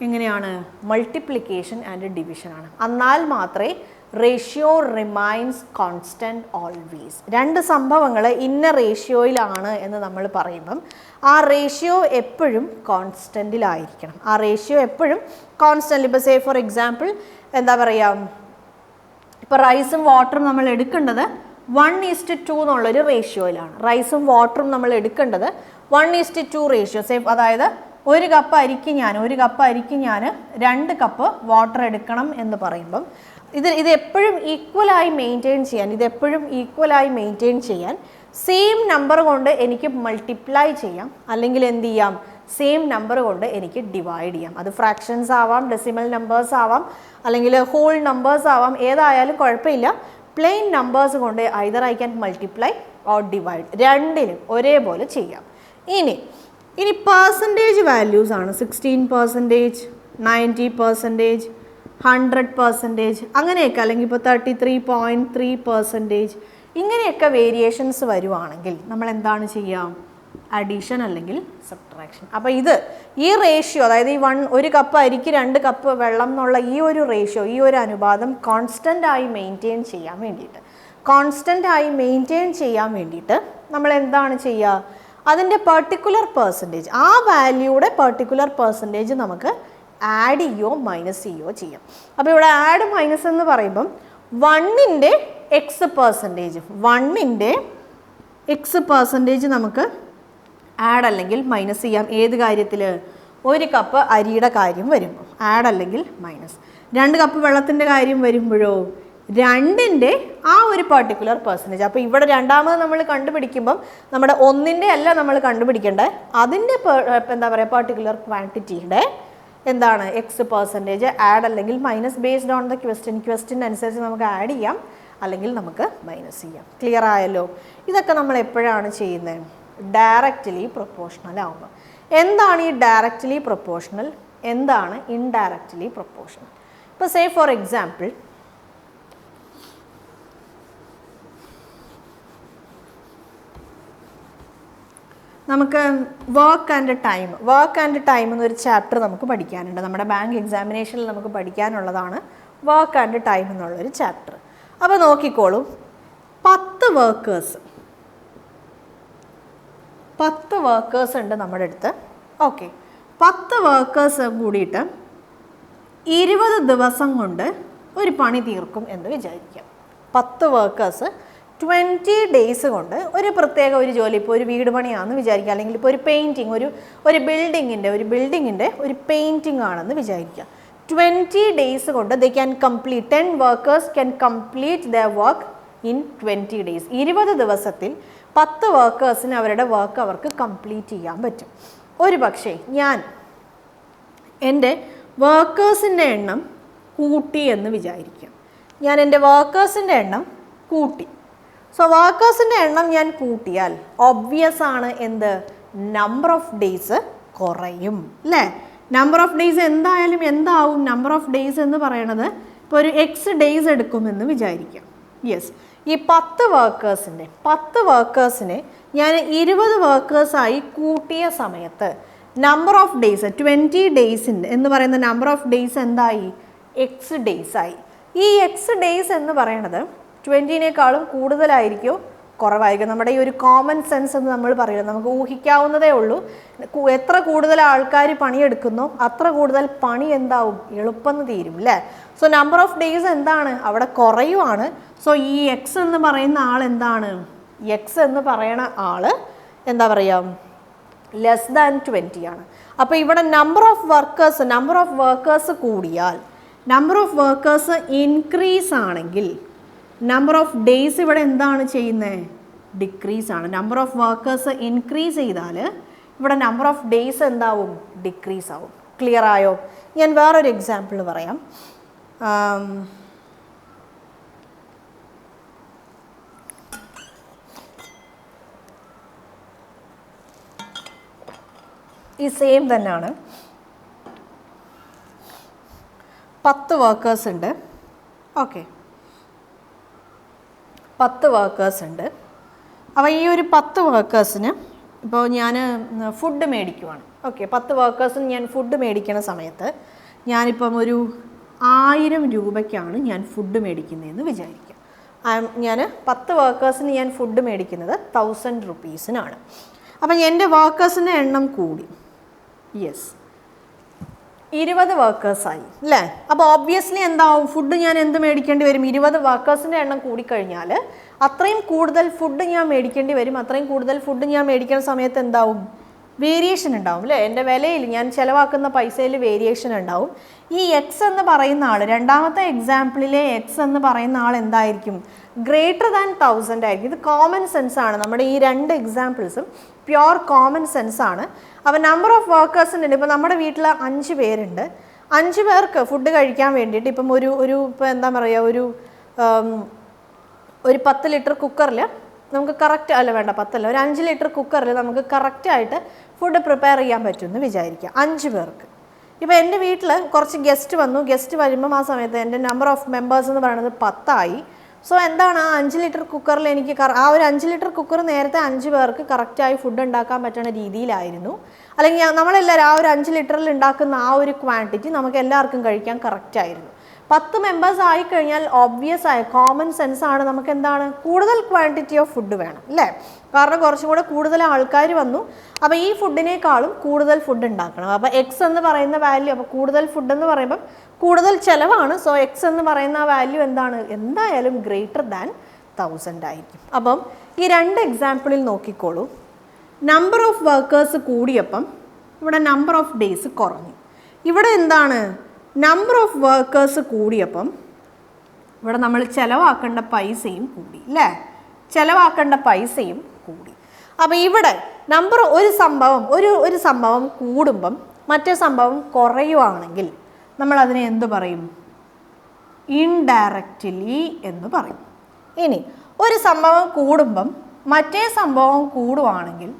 എങ്ങനെയാണ്? മൾട്ടിപ്ലിക്കേഷൻ ആൻഡ് ഡിവിഷൻ ആണ്. എന്നാൽ മാത്രമേ റേഷ്യോ റിമൈൻസ് കോൺസ്റ്റൻറ്റ് ഓൾവേസ്. രണ്ട് സംഭവങ്ങൾ ഇന്ന റേഷ്യോയിലാണ് എന്ന് നമ്മൾ പറയുമ്പം ആ റേഷ്യോ എപ്പോഴും കോൺസ്റ്റൻറ്റിലായിരിക്കണം. ആ റേഷ്യോ എപ്പോഴും കോൺസ്റ്റൻ്റ്. ഇപ്പോൾ സേ ഫോർ എക്സാമ്പിൾ എന്താ പറയുക, ഇപ്പോൾ റൈസും വാട്ടറും നമ്മൾ എടുക്കേണ്ടത് 1:2 എന്നുള്ളൊരു റേഷ്യോയിലാണ്. റൈസും വാട്ടറും നമ്മൾ എടുക്കേണ്ടത് 1:2 റേഷ്യോ. സേഫ്, അതായത് ഒരു കപ്പ് അരിക്ക് ഞാൻ 2 കപ്പ് വാട്ടർ എടുക്കണം എന്ന് പറയുമ്പം ഇത് എപ്പോഴും ഈക്വലായി മെയിൻറ്റെയിൻ ചെയ്യാൻ സെയിം നമ്പർ കൊണ്ട് എനിക്ക് മൾട്ടിപ്ലൈ ചെയ്യാം, അല്ലെങ്കിൽ എന്ത് ചെയ്യാം, സെയിം നമ്പർ കൊണ്ട് എനിക്ക് ഡിവൈഡ് ചെയ്യാം. അത് ഫ്രാക്ഷൻസ് ആവാം, ഡെസിമൽ നമ്പേഴ്സ് ആവാം, അല്ലെങ്കിൽ ഹോൾ നമ്പേഴ്സ് ആവാം, ഏതായാലും കുഴപ്പമില്ല. പ്ലെയിൻ നമ്പേഴ്സ് കൊണ്ട് either I can multiply or divide, രണ്ടിനും ഒരേപോലെ ചെയ്യാം. ഇനി പെർസെൻറ്റേജ് വാല്യൂസ് ആണ്. 16%, 90%, 100%, അങ്ങനെയൊക്കെ, അല്ലെങ്കിൽ ഇപ്പോൾ 33.3%, ഇങ്ങനെയൊക്കെ വേരിയേഷൻസ് വരുവാണെങ്കിൽ നമ്മൾ എന്താണ് ചെയ്യുക? അഡീഷൻ അല്ലെങ്കിൽ സബ്ട്രാക്ഷൻ. അപ്പോൾ ഈ റേഷ്യോ, അതായത് ഒരു കപ്പ് അരിക്ക് 2 കപ്പ് വെള്ളം എന്നുള്ള ഈ ഒരു റേഷ്യോ, ഈ ഒരു അനുപാതം കോൺസ്റ്റൻ്റ് ആയി മെയിൻറ്റെയിൻ ചെയ്യാൻ വേണ്ടിയിട്ട് നമ്മൾ എന്താണ് ചെയ്യുക? അതിൻ്റെ പെർട്ടിക്കുലർ പെർസെൻറ്റേജ്, ആ വാല്യൂയുടെ പെർട്ടിക്കുലർ പെർസെൻറ്റേജ് നമുക്ക് ആഡ് ചെയ്യുകയോ മൈനസ് ചെയ്യുകയോ ചെയ്യാം. അപ്പോൾ ഇവിടെ ആഡ് മൈനസ് എന്ന് പറയുമ്പം 1ൻ്റെ X% നമുക്ക് ആഡ് അല്ലെങ്കിൽ മൈനസ് ചെയ്യാം. ഏത് കാര്യത്തിൽ? ഒരു കപ്പ് അരിയുടെ കാര്യം വരുമ്പോൾ ആഡ് അല്ലെങ്കിൽ മൈനസ്. 2 കപ്പ് വെള്ളത്തിൻ്റെ കാര്യം വരുമ്പോഴോ 2ൻ്റെ ആ ഒരു പെർട്ടിക്കുലർ പെർസെൻറ്റേജ്. അപ്പോൾ ഇവിടെ രണ്ടാമത് നമ്മൾ കണ്ടുപിടിക്കുമ്പം നമ്മുടെ 1ൻ്റെ അല്ല നമ്മൾ കണ്ടുപിടിക്കേണ്ടത്, അതിൻ്റെ എന്താ പറയുക, പെർട്ടിക്കുലർ ക്വാണ്ടിറ്റിയുടെ എന്താണ് X% ആഡ് അല്ലെങ്കിൽ minus based on the question അനുസരിച്ച് നമുക്ക് ആഡ് ചെയ്യാം, അല്ലെങ്കിൽ നമുക്ക് മൈനസ് ചെയ്യാം. ക്ലിയർ ആയല്ലോ? ഇതൊക്കെ നമ്മൾ എപ്പോഴാണ് ചെയ്യുന്നത്? ഡയറക്റ്റ്ലി പ്രൊപ്പോർഷണൽ ആവുമ്പോൾ. എന്താണ് ഈ ഡയറക്റ്റ്ലി പ്രൊപ്പോർഷണൽ, എന്താണ് ഇൻഡയറക്റ്റ്ലി പ്രൊപ്പോർഷണൽ? ഇപ്പോൾ സേ ഫോർ എക്സാമ്പിൾ, നമുക്ക് വർക്ക് ആൻഡ് ടൈം എന്നൊരു ചാപ്റ്റർ നമുക്ക് പഠിക്കാനുണ്ട്. നമ്മുടെ ബാങ്ക് എക്സാമിനേഷനിൽ നമുക്ക് പഠിക്കാനുള്ളതാണ് വർക്ക് ആൻഡ് ടൈം എന്നുള്ളൊരു ചാപ്റ്റർ. അപ്പോൾ നോക്കിക്കോളൂ, 10 വർക്കേഴ്സ് ഉണ്ട് നമ്മുടെ അടുത്ത്. ഓക്കെ, 10 വർക്കേഴ്സ് കൂടിയിട്ട് 20 ദിവസം കൊണ്ട് ഒരു പണി തീർക്കും എന്ന് വിചാരിക്കാം. 10 വർക്കേഴ്സ് 20 ഡേയ്സ് കൊണ്ട് ഒരു പ്രത്യേക ഒരു ജോലി, ഇപ്പോൾ ഒരു വീട് പണിയാണെന്ന് വിചാരിക്കുക, അല്ലെങ്കിൽ ഇപ്പോൾ ഒരു പെയിൻറ്റിങ്, ഒരു ബിൽഡിങ്ങിൻ്റെ ഒരു പെയിൻറ്റിങ് ആണെന്ന് വിചാരിക്കുക. 20 ഡേയ്സ് കൊണ്ട് 10 workers can complete the work in 20 days. 20 ദിവസത്തിൽ 10 വർക്കേഴ്സിന് അവരുടെ വർക്ക് അവർക്ക് കംപ്ലീറ്റ് ചെയ്യാൻ പറ്റും. ഒരു പക്ഷേ ഞാൻ എൻ്റെ വർക്കേഴ്സിൻ്റെ എണ്ണം കൂട്ടി എന്ന് വിചാരിക്കാം. ഞാൻ എൻ്റെ വർക്കേഴ്സിൻ്റെ എണ്ണം കൂട്ടി. സോ വർക്കേഴ്സിൻ്റെ എണ്ണം ഞാൻ കൂട്ടിയാൽ ഒബ്വിയസ് ആണ് എന്ത്, നമ്പർ ഓഫ് ഡേയ്സ് കുറയും അല്ലേ? നമ്പർ ഓഫ് ഡേയ്സ് എന്തായാലും എന്താവും? നമ്പർ ഓഫ് ഡേയ്സ് എന്ന് പറയണത് ഇപ്പോൾ ഒരു X ഡേയ്സ് എടുക്കുമെന്ന് വിചാരിക്കാം. യെസ്, ഈ 10 വർക്കേഴ്സിനെ ഞാൻ 20 വർക്കേഴ്സായി കൂട്ടിയ സമയത്ത് നമ്പർ ഓഫ് ഡേയ്സ് 20 ഡേയ്സിൻ്റെ എന്ന് പറയുന്ന നമ്പർ ഓഫ് ഡേയ്സ് എന്തായി? X ഡേയ്സ് ആയി. ഈ X ഡേയ്സ് എന്ന് പറയണത് 20നേക്കാളും കൂടുതലായിരിക്കും കുറവായിരിക്കും? നമ്മുടെ ഈ ഒരു കോമൺ സെൻസ് എന്ന് നമ്മൾ പറയുന്നത് നമുക്ക് ഊഹിക്കാവുന്നതേ ഉള്ളൂ. എത്ര കൂടുതൽ ആൾക്കാർ പണിയെടുക്കുന്നോ അത്ര കൂടുതൽ പണി എന്താവും? എളുപ്പം തീരും അല്ലേ? സോ നമ്പർ ഓഫ് ഡേയ്സ് എന്താണ്? അവിടെ കുറയുവാണ്. സോ ഈ എക്സ് എന്ന് പറയുന്ന ആൾ എന്താണ്? എക്സ് എന്ന് പറയുന്ന ആൾ എന്താ പറയുക, ലെസ് ദാൻ 20 ആണ്. അപ്പോൾ ഇവിടെ നമ്പർ ഓഫ് വർക്കേഴ്സ് കൂടിയാൽ, നമ്പർ ഓഫ് വർക്കേഴ്സ് ഇൻക്രീസ് ആണെങ്കിൽ നമ്പർ ഓഫ് ഡേയ്സ് ഇവിടെ എന്താണ് ചെയ്യുന്നത്? ഡിക്രീസ് ആണ്. നമ്പർ ഓഫ് വർക്കേഴ്സ് ഇൻക്രീസ് ചെയ്താൽ ഇവിടെ നമ്പർ ഓഫ് ഡേയ്സ് എന്താവും? ഡിക്രീസ് ആവും. ക്ലിയർ ആയോ? ഞാൻ വേറൊരു എക്സാമ്പിൾ പറയാം. ഈ സെയിം തന്നെയാണ്. 10 വർക്കേഴ്സ് ഉണ്ട്. ഓക്കെ, 10 വർക്കേഴ്സ് ഉണ്ട്. അപ്പോൾ ഈ ഒരു 10 വർക്കേഴ്സിന് ഇപ്പോൾ ഞാൻ ഫുഡ് മേടിക്കുവാണ്. ഓക്കെ, 10 വർക്കേഴ്സിന് ഞാൻ ഫുഡ് മേടിക്കുന്ന സമയത്ത് ഞാനിപ്പം ഒരു 1000 രൂപയ്ക്കാണ് ഞാൻ ഫുഡ് മേടിക്കുന്നതെന്ന് വിചാരിക്കുക. ഞാൻ 10 വർക്കേഴ്സിന് ഞാൻ ഫുഡ് മേടിക്കുന്നത് 1000 റുപ്പീസിനാണ്. അപ്പം എൻ്റെ വർക്കേഴ്സിൻ്റെ എണ്ണം കൂടി. യെസ്, 20 വർക്കേഴ്സായി അല്ലേ? അപ്പോൾ ഓബ്വിയസ്ലി എന്താവും, ഫുഡ് ഞാൻ എന്ത് മേടിക്കേണ്ടി വരും? 20 വർക്കേഴ്സിൻ്റെ എണ്ണം കൂടിക്കഴിഞ്ഞാൽ അത്രയും കൂടുതൽ ഫുഡ് ഞാൻ മേടിക്കേണ്ടി വരും. അത്രയും കൂടുതൽ ഫുഡ് ഞാൻ മേടിക്കുന്ന സമയത്ത് എന്താവും? വേരിയേഷൻ ഉണ്ടാവും അല്ലേ? എൻ്റെ വിലയിൽ, ഞാൻ ചിലവാക്കുന്ന പൈസയിൽ വേരിയേഷൻ ഉണ്ടാവും. ഈ എക്സ് എന്ന് പറയുന്ന ആൾ, രണ്ടാമത്തെ എക്സാമ്പിളിലെ എക്സ് എന്ന് പറയുന്ന ആൾ എന്തായിരിക്കും? ഗ്രേറ്റർ ദാൻ 1000 ആയിരിക്കും. ഇത് കോമൺ സെൻസ് ആണ്. നമ്മുടെ ഈ 2 എക്സാമ്പിൾസും പ്യുവർ കോമൺ സെൻസ് ആണ്. അപ്പോൾ നമ്പർ ഓഫ് വർക്കേഴ്സിൻ്റെ, ഇപ്പോൾ നമ്മുടെ വീട്ടിൽ 5 പേരുണ്ട്. 5 പേർക്ക് ഫുഡ് കഴിക്കാൻ വേണ്ടിയിട്ട് ഇപ്പം ഇപ്പോൾ എന്താ പറയുക, ഒരു 10 ലിറ്റർ കുക്കറിൽ നമുക്ക് കറക്റ്റ്, അല്ല വേണ്ട 10 അല്ല, ഒരു 5 ലിറ്റർ കുക്കറിൽ നമുക്ക് കറക്റ്റായിട്ട് ഫുഡ് പ്രിപ്പയർ ചെയ്യാൻ പറ്റുമെന്ന് വിചാരിക്കുക 5 പേർക്ക്. ഇപ്പോൾ എൻ്റെ വീട്ടിൽ കുറച്ച് ഗസ്റ്റ് വന്നു. ഗസ്റ്റ് വരുമ്പം ആ സമയത്ത് എൻ്റെ നമ്പർ ഓഫ് മെമ്പേഴ്സ് എന്ന് പറയുന്നത് 10 ആയി. സോ എന്താണ്, ആ 5 ലിറ്റർ കുക്കറിൽ എനിക്ക് ആ ഒരു 5 ലിറ്റർ കുക്കർ നേരത്തെ 5 പേർക്ക് കറക്റ്റായി ഫുഡ് ഉണ്ടാക്കാൻ പറ്റുന്ന രീതിയിലായിരുന്നു. അല്ലെങ്കിൽ നമ്മളെല്ലാവരും ആ ഒരു 5 ലിറ്ററിൽ ഉണ്ടാക്കുന്ന ആ ഒരു ക്വാണ്ടിറ്റി നമുക്ക് എല്ലാവർക്കും കഴിക്കാൻ കറക്റ്റായിരുന്നു. 10 മെമ്പേഴ്സ് ആയിക്കഴിഞ്ഞാൽ ഓബ്വിയസ് ആയ കോമൺ സെൻസ് ആണ്, നമുക്ക് എന്താണ്, കൂടുതൽ ക്വാണ്ടിറ്റി ഓഫ് ഫുഡ് വേണം അല്ലേ? കാരണം കുറച്ചും കൂടെ കൂടുതൽ ആൾക്കാർ വന്നു. അപ്പോൾ ഈ ഫുഡിനേക്കാളും കൂടുതൽ ഫുഡ് ഉണ്ടാക്കണം. അപ്പോൾ എക്സ് എന്ന് പറയുന്ന വാല്യൂ, അപ്പോൾ കൂടുതൽ ഫുഡ് എന്ന് പറയുമ്പം കൂടുതൽ ചിലവാണ്. സോ എക്സ് എന്ന് പറയുന്ന വാല്യൂ എന്താണ്, എന്തായാലും ഗ്രേറ്റർ ദാൻ 1000 ആയിരിക്കും. അപ്പം ഈ 2 എക്സാമ്പിളിൽ നോക്കിക്കോളൂ. നമ്പർ ഓഫ് വർക്കേഴ്സ് കൂടിയപ്പം ഇവിടെ നമ്പർ ഓഫ് ഡേയ്സ് കുറഞ്ഞു. ഇവിടെ എന്താണ്, നമ്പർ ഓഫ് വർക്കേഴ്സ് കൂടിയപ്പം ഇവിടെ നമ്മൾ ചിലവാക്കേണ്ട പൈസയും കൂടി അല്ലേ? ചിലവാക്കേണ്ട പൈസയും കൂടി. അപ്പോൾ ഇവിടെ ഒരു സംഭവം കൂടുമ്പം മറ്റേ സംഭവം കുറയുവാണെങ്കിൽ നമ്മൾ അതിനെ എന്ത് പറയും? ഇൻഡയറക്റ്റ്ലി എന്ന് പറയും. ഇനി ഒരു സംഭവം കൂടുമ്പം മറ്റേ സംഭവം കൂടുവാണെങ്കിൽ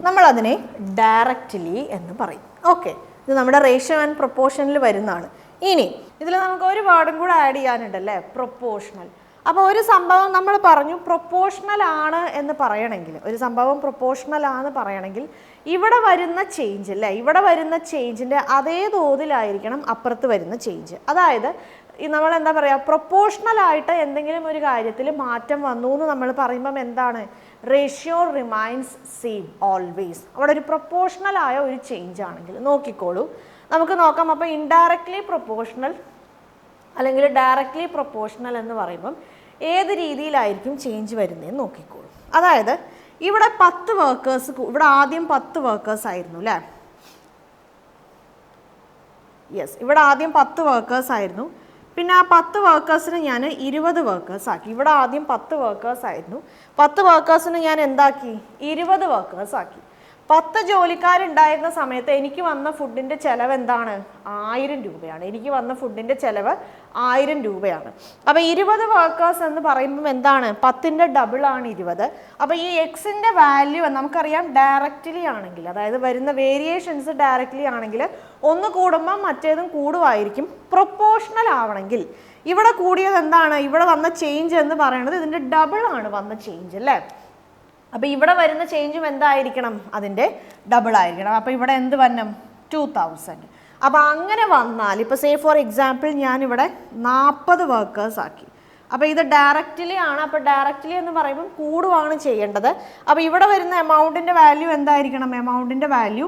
നമ്മളതിനെ ഡയറക്റ്റ്ലി എന്ന് പറയും. ഓക്കെ, ഇത് നമ്മുടെ റേഷ്യോ ആൻഡ് പ്രൊപ്പോർഷനിൽ വരുന്നതാണ്. ഇനി ഇതിൽ നമുക്ക് ഒരു വേർഡും കൂടെ ആഡ് ചെയ്യാനുണ്ടല്ലേ, പ്രൊപ്പോർഷണൽ. അപ്പോൾ ഒരു സംഭവം നമ്മൾ പറഞ്ഞു പ്രൊപ്പോർഷണൽ ആണ് എന്ന് പറയണമെങ്കിൽ, ഒരു സംഭവം പ്രൊപ്പോർഷണൽ ആണെന്ന് പറയണമെങ്കിൽ ഇവിടെ വരുന്ന ചേഞ്ച് അല്ലേ, ഇവിടെ വരുന്ന ചേഞ്ചിൻ്റെ അതേ തോതിലായിരിക്കണം അപ്പുറത്ത് വരുന്ന ചേഞ്ച്. അതായത് നമ്മൾ എന്താ പറയുക, പ്രൊപ്പോർഷണൽ ആയിട്ട് എന്തെങ്കിലും ഒരു കാര്യത്തിൽ മാറ്റം വന്നു എന്ന് നമ്മൾ പറയുമ്പം എന്താണ്, റേഷ്യോ റിമൈൻസ് സെയിം ഓൾവേസ്. അവിടെ ഒരു പ്രൊപ്പോർഷണൽ ആയ ഒരു ചേഞ്ച് ആണെങ്കിൽ നോക്കിക്കോളൂ, നമുക്ക് നോക്കാം. അപ്പോൾ ഇൻഡയറക്ട്ലി പ്രൊപ്പോർഷണൽ അല്ലെങ്കിൽ ഡയറക്ട്ലി പ്രൊപ്പോർഷണൽ എന്ന് പറയുമ്പം ഏത് രീതിയിലായിരിക്കും ചേഞ്ച് വരുന്നതെന്ന് നോക്കിക്കോളൂ. അതായത് ഇവിടെ 10 വർക്കേഴ്സ്, ഇവിടെ ആദ്യം 10 വർക്കേഴ്സ് ആയിരുന്നു അല്ലേ? യെസ്, ഇവിടെ ആദ്യം 10 വർക്കേഴ്സ് ആയിരുന്നു. പിന്നെ ആ 10 വർക്കേഴ്സിന് ഞാൻ 20 വർക്കേഴ്സ് ആക്കി. ഇവിടെ ആദ്യം 10 വർക്കേഴ്സ് ആയിരുന്നു. 10 വർക്കേഴ്സിന് ഞാൻ എന്താക്കി? 20 വർക്കേഴ്സ് ആക്കി. 10 ജോലിക്കാരുണ്ടായിരുന്ന സമയത്ത് എനിക്ക് വന്ന ഫുഡിൻ്റെ ചിലവ് എന്താണ്? 1000 രൂപയാണ്. എനിക്ക് വന്ന ഫുഡിൻ്റെ ചിലവ് 1000 രൂപയാണ്. അപ്പോൾ 20 വർക്കേഴ്സ് എന്ന് പറയുമ്പം എന്താണ്? 10ൻ്റെ ഡബിളാണ് 20. അപ്പോൾ ഈ എക്സിൻ്റെ വാല്യൂ നമുക്കറിയാം ഡയറക്റ്റ്ലി ആണെങ്കിൽ, അതായത് വരുന്ന വേരിയേഷൻസ് ഡയറക്റ്റ്ലി ആണെങ്കിൽ ഒന്ന് കൂടുമ്പം മറ്റേതും കൂടുമായിരിക്കും. പ്രൊപ്പോർഷണൽ ആവണമെങ്കിൽ ഇവിടെ കൂടിയത് എന്താണ്? ഇവിടെ വന്ന ചേഞ്ച് എന്ന് പറയുന്നത് ഇതിൻ്റെ ഡബിളാണ് വന്ന ചേഞ്ച് അല്ലേ? അപ്പോൾ ഇവിടെ വരുന്ന ചേഞ്ചും എന്തായിരിക്കണം? അതിൻ്റെ ഡബിൾ ആയിരിക്കണം. അപ്പോൾ ഇവിടെ എന്ത് വരണം? 2000. അപ്പോൾ അങ്ങനെ വന്നാൽ ഇപ്പോൾ സേ ഫോർ എക്സാമ്പിൾ ഞാനിവിടെ 40 വർക്കേഴ്സ് ആക്കി. അപ്പോൾ ഇത് ഡയറക്റ്റ്ലി ആണ്. അപ്പോൾ ഡയറക്റ്റ്ലി എന്ന് പറയുമ്പം കൂടുവാണ് ചെയ്യേണ്ടത്. അപ്പോൾ ഇവിടെ വരുന്ന എമൗണ്ടിൻ്റെ വാല്യൂ എന്തായിരിക്കണം? എമൗണ്ടിൻ്റെ വാല്യൂ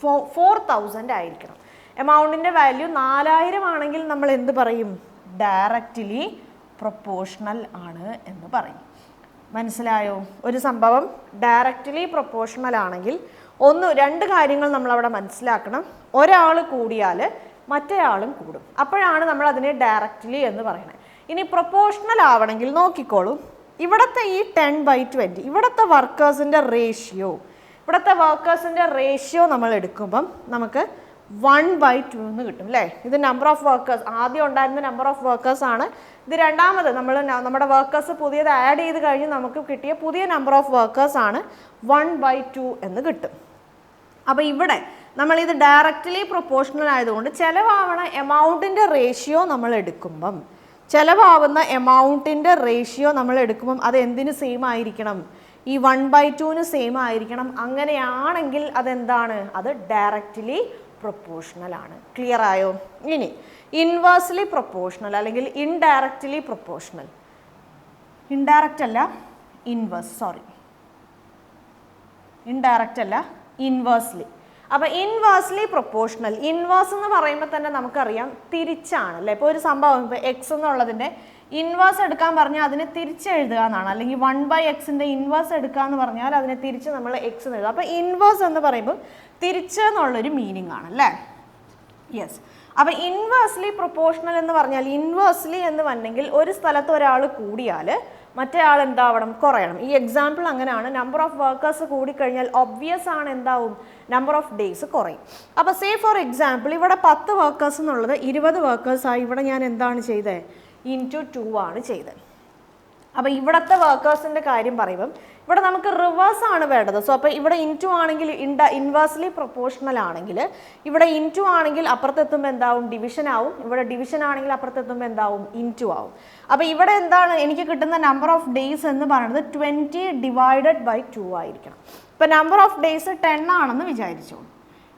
4000 ആയിരിക്കണം. എമൗണ്ടിൻ്റെ വാല്യൂ 4000 ആണെങ്കിൽ നമ്മൾ എന്ത് പറയും? ഡയറക്റ്റ്ലി പ്രൊപ്പോർഷണൽ ആണ് എന്ന് പറയും. മനസ്സിലായോ? ഒരു സംഭവം ഡയറക്റ്റ്ലി പ്രൊപ്പോർഷണൽ ആണെങ്കിൽ രണ്ട് കാര്യങ്ങൾ നമ്മളവിടെ മനസ്സിലാക്കണം. ഒരാൾ കൂടിയാൽ മറ്റേ ആളും കൂടും. അപ്പോഴാണ് നമ്മൾ അതിനെ ഡയറക്റ്റ്ലി എന്ന് പറയുന്നത്. ഇനി പ്രൊപ്പോർഷണൽ ആവണമെങ്കിൽ നോക്കിക്കോളൂ, ഇവിടുത്തെ ഈ 10/20 ഇവിടുത്തെ വർക്കേഴ്സിൻ്റെ റേഷ്യോ നമ്മൾ എടുക്കുമ്പം നമുക്ക് 1/2 എന്ന് കിട്ടും അല്ലേ? ഇത് നമ്പർ ഓഫ് വർക്കേഴ്സ്, ആദ്യം ഉണ്ടായിരുന്ന നമ്പർ ഓഫ് വർക്കേഴ്സ് ആണ്. ഇത് രണ്ടാമത് നമ്മുടെ വർക്കേഴ്സ് പുതിയത് ആഡ് ചെയ്ത് കഴിഞ്ഞ് നമുക്ക് കിട്ടിയ പുതിയ നമ്പർ ഓഫ് വർക്കേഴ്സ് ആണ് 1/2 എന്ന് കിട്ടും. അപ്പോൾ ഇവിടെ നമ്മളിത് ഡയറക്റ്റ്ലി പ്രൊപ്പോർഷണൽ ആയതുകൊണ്ട് ചിലവാവുന്ന എമൗണ്ടിൻ്റെ റേഷ്യോ നമ്മൾ എടുക്കുമ്പം അത് എന്തിന് സെയിം ആയിരിക്കണം? ഈ 1/2 സെയിം ആയിരിക്കണം. അങ്ങനെയാണെങ്കിൽ അതെന്താണ്? അത് ഡയറക്റ്റ്ലി പ്രൊപ്പോർഷണൽ ആണ്. ക്ലിയർ ആയോ? ഇനി ഇൻവേഴ്സ്ലി പ്രൊപ്പോർഷണൽ അല്ലെങ്കിൽ ഇൻഡയറക്റ്റ്ലി പ്രൊപ്പോർഷണൽ. ഇൻഡയറക്റ്റ് അല്ല, ഇൻവേഴ്സ്, സോറി, ഇൻഡയറക്റ്റ് അല്ല, ഇൻവേഴ്സ്ലി. അപ്പോൾ ഇൻവേഴ്സ്ലി പ്രൊപ്പോർഷണൽ, ഇൻവേഴ്സ് എന്ന് പറയുമ്പോൾ തന്നെ നമുക്കറിയാം തിരിച്ചാണ് അല്ലേ. ഇപ്പോൾ ഒരു സംഭവം, ഇപ്പോൾ എക്സ് എന്നുള്ളതിൻ്റെ ഇൻവേഴ്സ് എടുക്കാൻ പറഞ്ഞാൽ അതിനെ തിരിച്ചെഴുതുക എന്നാണ്. അല്ലെങ്കിൽ 1/xന്റെ ഇൻവേഴ്സ് എടുക്കുക എന്ന് പറഞ്ഞാൽ അതിനെ തിരിച്ച് നമ്മൾ എക്സ് എന്ന് എഴുതുക. അപ്പോൾ ഇൻവേഴ്സ് എന്ന് പറയുമ്പോൾ തിരിച്ച് എന്നുള്ളൊരു മീനിങ് ആണ് അല്ലേ. യെസ്. അപ്പോൾ ഇൻവേഴ്സ്ലി പ്രൊപ്പോർഷണൽ എന്ന് പറഞ്ഞാൽ ഇൻവേഴ്സ്ലി എന്ന് വന്നെങ്കിൽ ഒരു സ്ഥലത്ത് ഒരാൾ കൂടിയാൽ മറ്റേ ആൾ എന്താവണം? കുറയണം. ഈ എക്സാമ്പിൾ അങ്ങനെയാണ്. നമ്പർ ഓഫ് വർക്കേഴ്സ് കൂടിക്കഴിഞ്ഞാൽ ഒബ്വിയസ് ആണ് എന്താവും? നമ്പർ ഓഫ് ഡേയ്സ് കുറയും. അപ്പോൾ സേ ഫോർ എക്സാമ്പിൾ ഇവിടെ 10 വർക്കേഴ്സ് എന്നുള്ളത് 20 വർക്കേഴ്സായി. ഇവിടെ ഞാൻ എന്താണ് ചെയ്തത്? ഇൻറ്റു 2 ആണ് ചെയ്തത്. അപ്പോൾ ഇവിടുത്തെ വർക്കേഴ്സിൻ്റെ കാര്യം പറയുമ്പം ഇവിടെ നമുക്ക് റിവേഴ്സ് ആണ് വേണ്ടത്. സോ അപ്പോൾ ഇവിടെ ഇൻറ്റു ആണെങ്കിൽ ഇൻവേഴ്സ്ലി പ്രൊപ്പോർഷണൽ ആണെങ്കിൽ ഇവിടെ ഇൻറ്റു ആണെങ്കിൽ അപ്പുറത്തെത്തുമ്പോൾ എന്താവും? ഡിവിഷൻ ആവും. ഇവിടെ ഡിവിഷൻ ആണെങ്കിൽ അപ്പുറത്തെത്തുമ്പോൾ എന്താവും? ഇൻറ്റു ആവും. അപ്പോൾ ഇവിടെ എന്താണ് എനിക്ക് കിട്ടുന്ന നമ്പർ ഓഫ് ഡേയ്സ് എന്ന് പറയുന്നത് 20 ഡിവൈഡഡ് ബൈ 2 ആയിരിക്കണം. ഇപ്പോൾ നമ്പർ ഓഫ് ഡേയ്സ് 10 ആണെന്ന് വിചാരിച്ചു.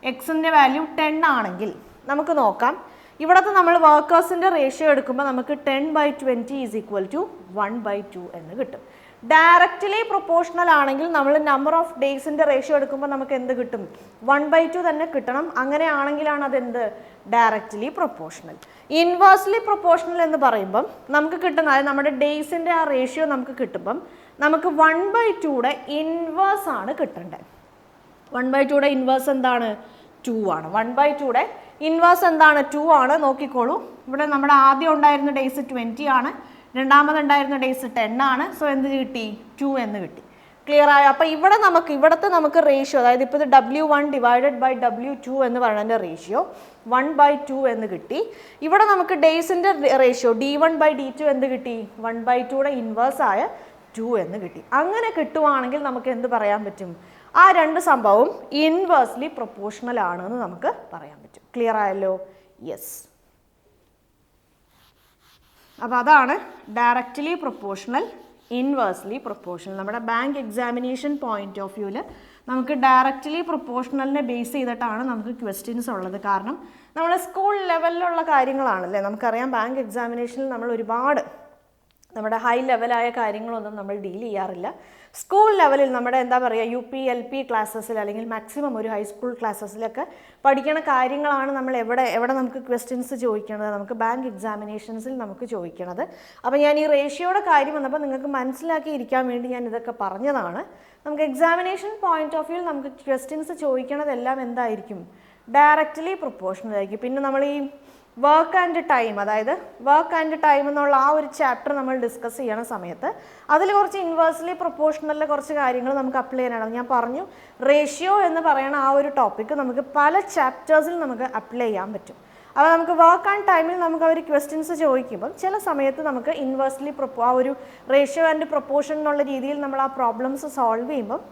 എക്സിൻ്റെ വാല്യൂ 10 ആണെങ്കിൽ നമുക്ക് നോക്കാം. ഇവിടുത്തെ നമ്മൾ വർക്കേഴ്സിൻ്റെ റേഷ്യോ എടുക്കുമ്പോൾ നമുക്ക് 10/20 ഈസ് ഈക്വൽ ടു 1/2 എന്ന് കിട്ടും. ഡയറക്റ്റ്ലി പ്രൊപ്പോർഷണൽ ആണെങ്കിൽ നമ്മൾ നമ്പർ ഓഫ് ഡേയ്സിൻ്റെ റേഷ്യോ എടുക്കുമ്പോൾ നമുക്ക് എന്ത് കിട്ടും? 1/2 തന്നെ കിട്ടണം. അങ്ങനെയാണെങ്കിലാണ് അതെന്ത്? Directly proportional. ഇൻവേഴ്സ്ലി പ്രൊപ്പോർഷണൽ എന്ന് പറയുമ്പം നമുക്ക് കിട്ടുന്ന, അതായത് നമ്മുടെ ഡേയ്സിൻ്റെ ആ റേഷ്യോ നമുക്ക് കിട്ടുമ്പം നമുക്ക് 1/2യുടെ ഇൻവേഴ്സ് ആണ് കിട്ടേണ്ടത്. 1/2യുടെ ഇൻവേഴ്സ് എന്താണ്? 2 ആണ്. 1/2യുടെ ഇൻവേഴ്സ് എന്താണ്? 2 ആണ്. നോക്കിക്കോളൂ, ഇവിടെ നമ്മുടെ ആദ്യം ഉണ്ടായിരുന്ന ഡേയ്സ് 20 ആണ്, രണ്ടാമതുണ്ടായിരുന്ന ഡേയ്സ് 10 ആണ്. സോ എന്ത് കിട്ടി? 2 എന്ന് കിട്ടി. ക്ലിയർ ആയോ? അപ്പോൾ ഇവിടുത്തെ നമുക്ക് റേഷ്യോ, അതായത് ഇപ്പോൾ ഇത് W1 ഡിവൈഡഡ് ബൈ W2 എന്ന് പറയുന്നതിൻ്റെ റേഷ്യോ 1/2 എന്ന് കിട്ടി. ഇവിടെ നമുക്ക് ഡേയ്സിൻ്റെ റേഷ്യോ D1/D2 എന്ത് കിട്ടി? 1/2യുടെ ഇൻവേഴ്സ് ആയ 2 എന്ന് കിട്ടി. അങ്ങനെ കിട്ടുവാണെങ്കിൽ നമുക്ക് എന്ത് പറയാൻ പറ്റും? ആ രണ്ട് സംഭവവും ഇൻവേഴ്സ്ലി പ്രൊപ്പോർഷണൽ ആണെന്ന് നമുക്ക് പറയാൻ പറ്റും. ക്ലിയർ ആയല്ലോ? യെസ്. അപ്പോൾ അതാണ് ഡയറക്റ്റ്ലി പ്രൊപ്പോർഷണൽ, ഇൻവേഴ്സ്ലി പ്രൊപ്പോർഷണൽ. നമ്മുടെ ബാങ്ക് എക്സാമിനേഷൻ പോയിന്റ് ഓഫ് വ്യൂവിൽ നമുക്ക് ഡയറക്റ്റ്ലി പ്രൊപ്പോർഷണലിനെ ബേസ് ചെയ്തിട്ടാണ് നമുക്ക് ക്വസ്റ്റ്യൻസ് ഉള്ളത്. കാരണം നമ്മൾ സ്കൂൾ ലെവലിലുള്ള കാര്യങ്ങളാണല്ലേ. നമുക്കറിയാം ബാങ്ക് എക്സാമിനേഷനിൽ നമ്മൾ ഒരുപാട് നമ്മുടെ ഹൈ ലെവലായ കാര്യങ്ങളൊന്നും നമ്മൾ ഡീൽ ചെയ്യാറില്ല. സ്കൂൾ ലെവലിൽ നമ്മുടെ എന്താ പറയുക, UP LP ക്ലാസ്സസിൽ അല്ലെങ്കിൽ മാക്സിമം ഒരു ഹൈസ്കൂൾ ക്ലാസ്സസിലൊക്കെ പഠിക്കുന്ന കാര്യങ്ങളാണ് നമ്മൾ എവിടെ നമുക്ക് ക്വസ്റ്റ്യൻസ് ചോദിക്കണത്, നമുക്ക് ബാങ്ക് എക്സാമിനേഷൻസിൽ നമുക്ക് ചോദിക്കണത്. അപ്പോൾ ഞാൻ ഈ റേഷ്യോയുടെ കാര്യം വന്നപ്പോൾ നിങ്ങൾക്ക് മനസ്സിലാക്കിയിരിക്കാൻ വേണ്ടി ഞാൻ ഇതൊക്കെ പറഞ്ഞതാണ്. നമുക്ക് എക്സാമിനേഷൻ പോയിന്റ് ഓഫ് വ്യൂ നമുക്ക് ക്വസ്റ്റ്യൻസ് ചോദിക്കണതെല്ലാം എന്തായിരിക്കും? ഡയറക്റ്റ്ലി പ്രൊപ്പോർഷണൽ ആയിരിക്കും. പിന്നെ നമ്മൾ ഈ വർക്ക് ആൻഡ് ടൈം, അതായത് വർക്ക് ആൻഡ് ടൈം എന്നുള്ള ആ ഒരു ചാപ്റ്റർ നമ്മൾ ഡിസ്കസ് ചെയ്യണ സമയത്ത് അതിൽ കുറച്ച് ഇൻവേഴ്സ്ലി പ്രൊപ്പോർഷണലിലെ കുറച്ച് കാര്യങ്ങൾ നമുക്ക് അപ്ലൈ ചെയ്യാനാണ്. ഞാൻ പറഞ്ഞു റേഷ്യോ എന്ന് പറയുന്ന ആ ഒരു ടോപ്പിക്ക് നമുക്ക് പല ചാപ്റ്റേഴ്സിൽ നമുക്ക് അപ്ലൈ ചെയ്യാൻ പറ്റും. അപ്പോൾ നമുക്ക് വർക്ക് ആൻഡ് ടൈമിൽ നമുക്ക് അവർ ക്വസ്റ്റ്യൻസ് ചോദിക്കുമ്പോൾ ചില സമയത്ത് നമുക്ക് ഇൻവേഴ്സ്ലി ആ ഒരു റേഷ്യോ ആൻഡ് പ്രൊപ്പോർഷൻ എന്നുള്ള രീതിയിൽ നമ്മൾ ആ പ്രോബ്ലംസ് സോൾവ് ചെയ്യുമ്പം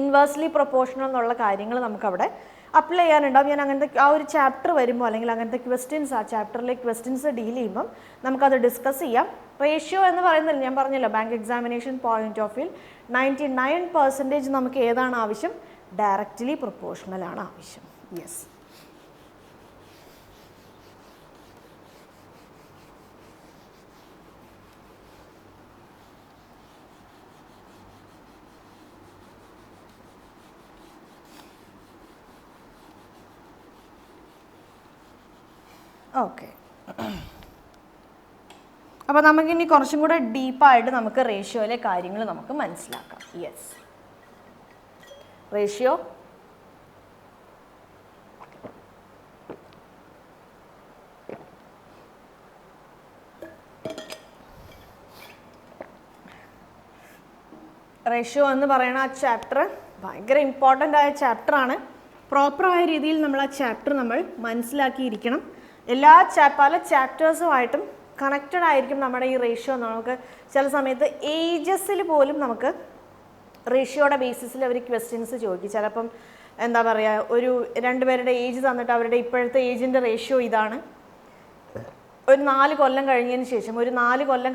ഇൻവേഴ്സ്ലി പ്രൊപ്പോർഷണൽ എന്നുള്ള കാര്യങ്ങൾ നമുക്കവിടെ അപ്ലൈ ചെയ്യാനുണ്ടാവും. ഞാൻ അങ്ങനത്തെ ആ ഒരു ചാപ്റ്റർ വരുമ്പോൾ അല്ലെങ്കിൽ അങ്ങനത്തെ ക്വസ്റ്റ്യൻസ് ആ ചാപ്റ്ററിലെ ക്വസ്റ്റ്യൻസ് ഡീൽ ചെയ്യുമ്പം നമുക്കത് ഡിസ്കസ് ചെയ്യാം. റേഷ്യോ എന്ന് പറയുന്നത് ഞാൻ പറഞ്ഞല്ലോ, bank examination point of view 99% നമുക്ക് ഏതാണ് ആവശ്യം? ഡയറക്റ്റ്ലി പ്രൊപ്പോർഷണൽ ആണ് ആവശ്യം. യെസ്. ഓക്കെ. അപ്പോൾ നമുക്കിനി കുറച്ചും കൂടെ ഡീപ്പായിട്ട് നമുക്ക് റേഷ്യോയിലെ കാര്യങ്ങൾ നമുക്ക് മനസ്സിലാക്കാം. യെസ്. റേഷ്യോ എന്ന് പറയുന്ന ആ ചാപ്റ്റർ ഭയങ്കര ഇമ്പോർട്ടൻ്റ് ആയ ചാപ്റ്ററാണ്. പ്രോപ്പറായ രീതിയിൽ നമ്മൾ ആ ചാപ്റ്റർ നമ്മൾ മനസ്സിലാക്കിയിരിക്കണം. പല ചാപ്റ്റേഴ്സുമായിട്ടും കണക്റ്റഡ് ആയിരിക്കും നമ്മുടെ ഈ റേഷ്യോ. നമുക്ക് ചില സമയത്ത് ഏജസിൽ പോലും നമുക്ക് റേഷ്യോയുടെ ബേസിസിൽ അവർ ക്വസ്റ്റ്യൻസ് ചോദിക്കും. ചിലപ്പം എന്താ പറയുക, ഒരു 2 പേരുടെ ഏജ് തന്നിട്ട് അവരുടെ ഇപ്പോഴത്തെ ഏജിൻ്റെ റേഷ്യോ ഇതാണ്, ഒരു 4 കൊല്ലം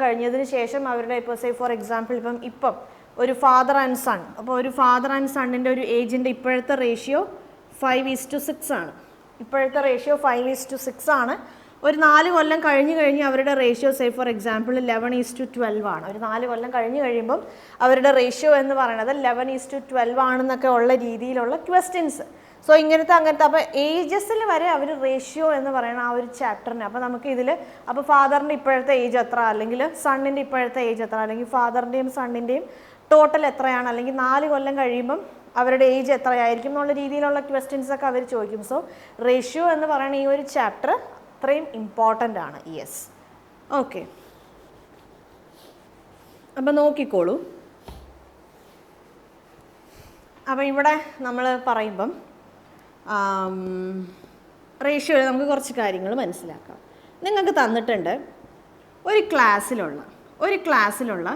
കഴിഞ്ഞതിന് ശേഷം അവരുടെ ഇപ്പോൾ സേ ഫോർ എക്സാമ്പിൾ ഇപ്പം ഒരു ഫാദർ ആൻഡ് സൺ. അപ്പോൾ ഒരു ഫാദർ ആൻഡ് സണ്ണിൻ്റെ ഒരു ഏജിൻ്റെ ഇപ്പോഴത്തെ റേഷ്യോ 5:6 ആണ്. ഇപ്പോഴത്തെ റേഷ്യോ 5:6 ആണ്. ഒരു 4 കൊല്ലം കഴിഞ്ഞ് അവരുടെ റേഷ്യോ സേ ഫോർ എക്സാമ്പിൾ 11:12 ആണ്. ഒരു 4 കൊല്ലം കഴിയുമ്പം അവരുടെ റേഷ്യോ എന്ന് പറയുന്നത് 11:12 ആണെന്നൊക്കെ ഉള്ള രീതിയിലുള്ള ക്വസ്റ്റ്യൻസ്. സോ അങ്ങനത്തെ അപ്പോൾ ഏജസിൽ വരെ അവർ റേഷ്യോ എന്ന് പറയുന്ന ആ ഒരു ചാപ്റ്ററിന്. അപ്പോൾ നമുക്ക് ഇതിൽ അപ്പോൾ ഫാദറിൻ്റെ ഇപ്പോഴത്തെ ഏജ് എത്ര, അല്ലെങ്കിൽ സണ്ണിൻ്റെ ഇപ്പോഴത്തെ ഏജ് എത്ര, അല്ലെങ്കിൽ ഫാദറിൻ്റെയും സണ്ണിൻ്റെയും ടോട്ടൽ എത്രയാണ്, അല്ലെങ്കിൽ 4 കൊല്ലം കഴിയുമ്പം അവരുടെ ഏജ് എത്രയായിരിക്കും എന്നുള്ള രീതിയിലുള്ള ക്വസ്റ്റ്യൻസ് ഒക്കെ അവർ ചോദിക്കും. സോ റേഷ്യോ എന്ന് പറയുന്ന ഈ ഒരു ചാപ്റ്റർ അത്രയും ഇമ്പോർട്ടൻ്റ് ആണ്. Yes, okay. അപ്പം നോക്കിക്കോളൂ. അപ്പം ഇവിടെ നമ്മൾ പറയുമ്പം റേഷ്യോയിൽ നമുക്ക് കുറച്ച് കാര്യങ്ങൾ മനസ്സിലാക്കാം. നിങ്ങൾക്ക് തന്നിട്ടുണ്ട് ഒരു ക്ലാസ്സിലുള്ള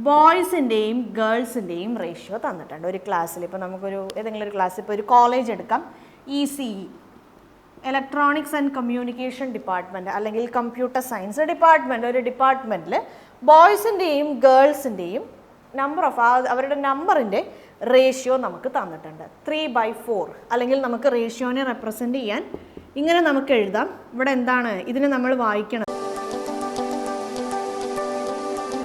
ബോയ്സിൻ്റെയും ഗേൾസിൻ്റെയും റേഷ്യോ തന്നിട്ടുണ്ട്. ഒരു ക്ലാസ്സിൽ ഇപ്പോൾ നമുക്കൊരു ഏതെങ്കിലും ഒരു ക്ലാസ്സിൽ ഇപ്പോൾ ഒരു കോളേജ് എടുക്കാം, ECE, electronics and communication department, അല്ലെങ്കിൽ കമ്പ്യൂട്ടർ സയൻസ് ഡിപ്പാർട്ട്മെൻറ്റ്. ഒരു ഡിപ്പാർട്ട്മെൻറ്റിൽ ബോയ്സിൻ്റെയും ഗേൾസിൻ്റെയും അവരുടെ നമ്പറിൻ്റെ റേഷ്യോ നമുക്ക് തന്നിട്ടുണ്ട് 3/4. അല്ലെങ്കിൽ നമുക്ക് റേഷ്യോനെ റെപ്രസെൻ്റ് ചെയ്യാൻ ഇങ്ങനെ നമുക്ക് എഴുതാം. ഇവിടെ എന്താണ് ഇതിനെ നമ്മൾ വായിക്കണം.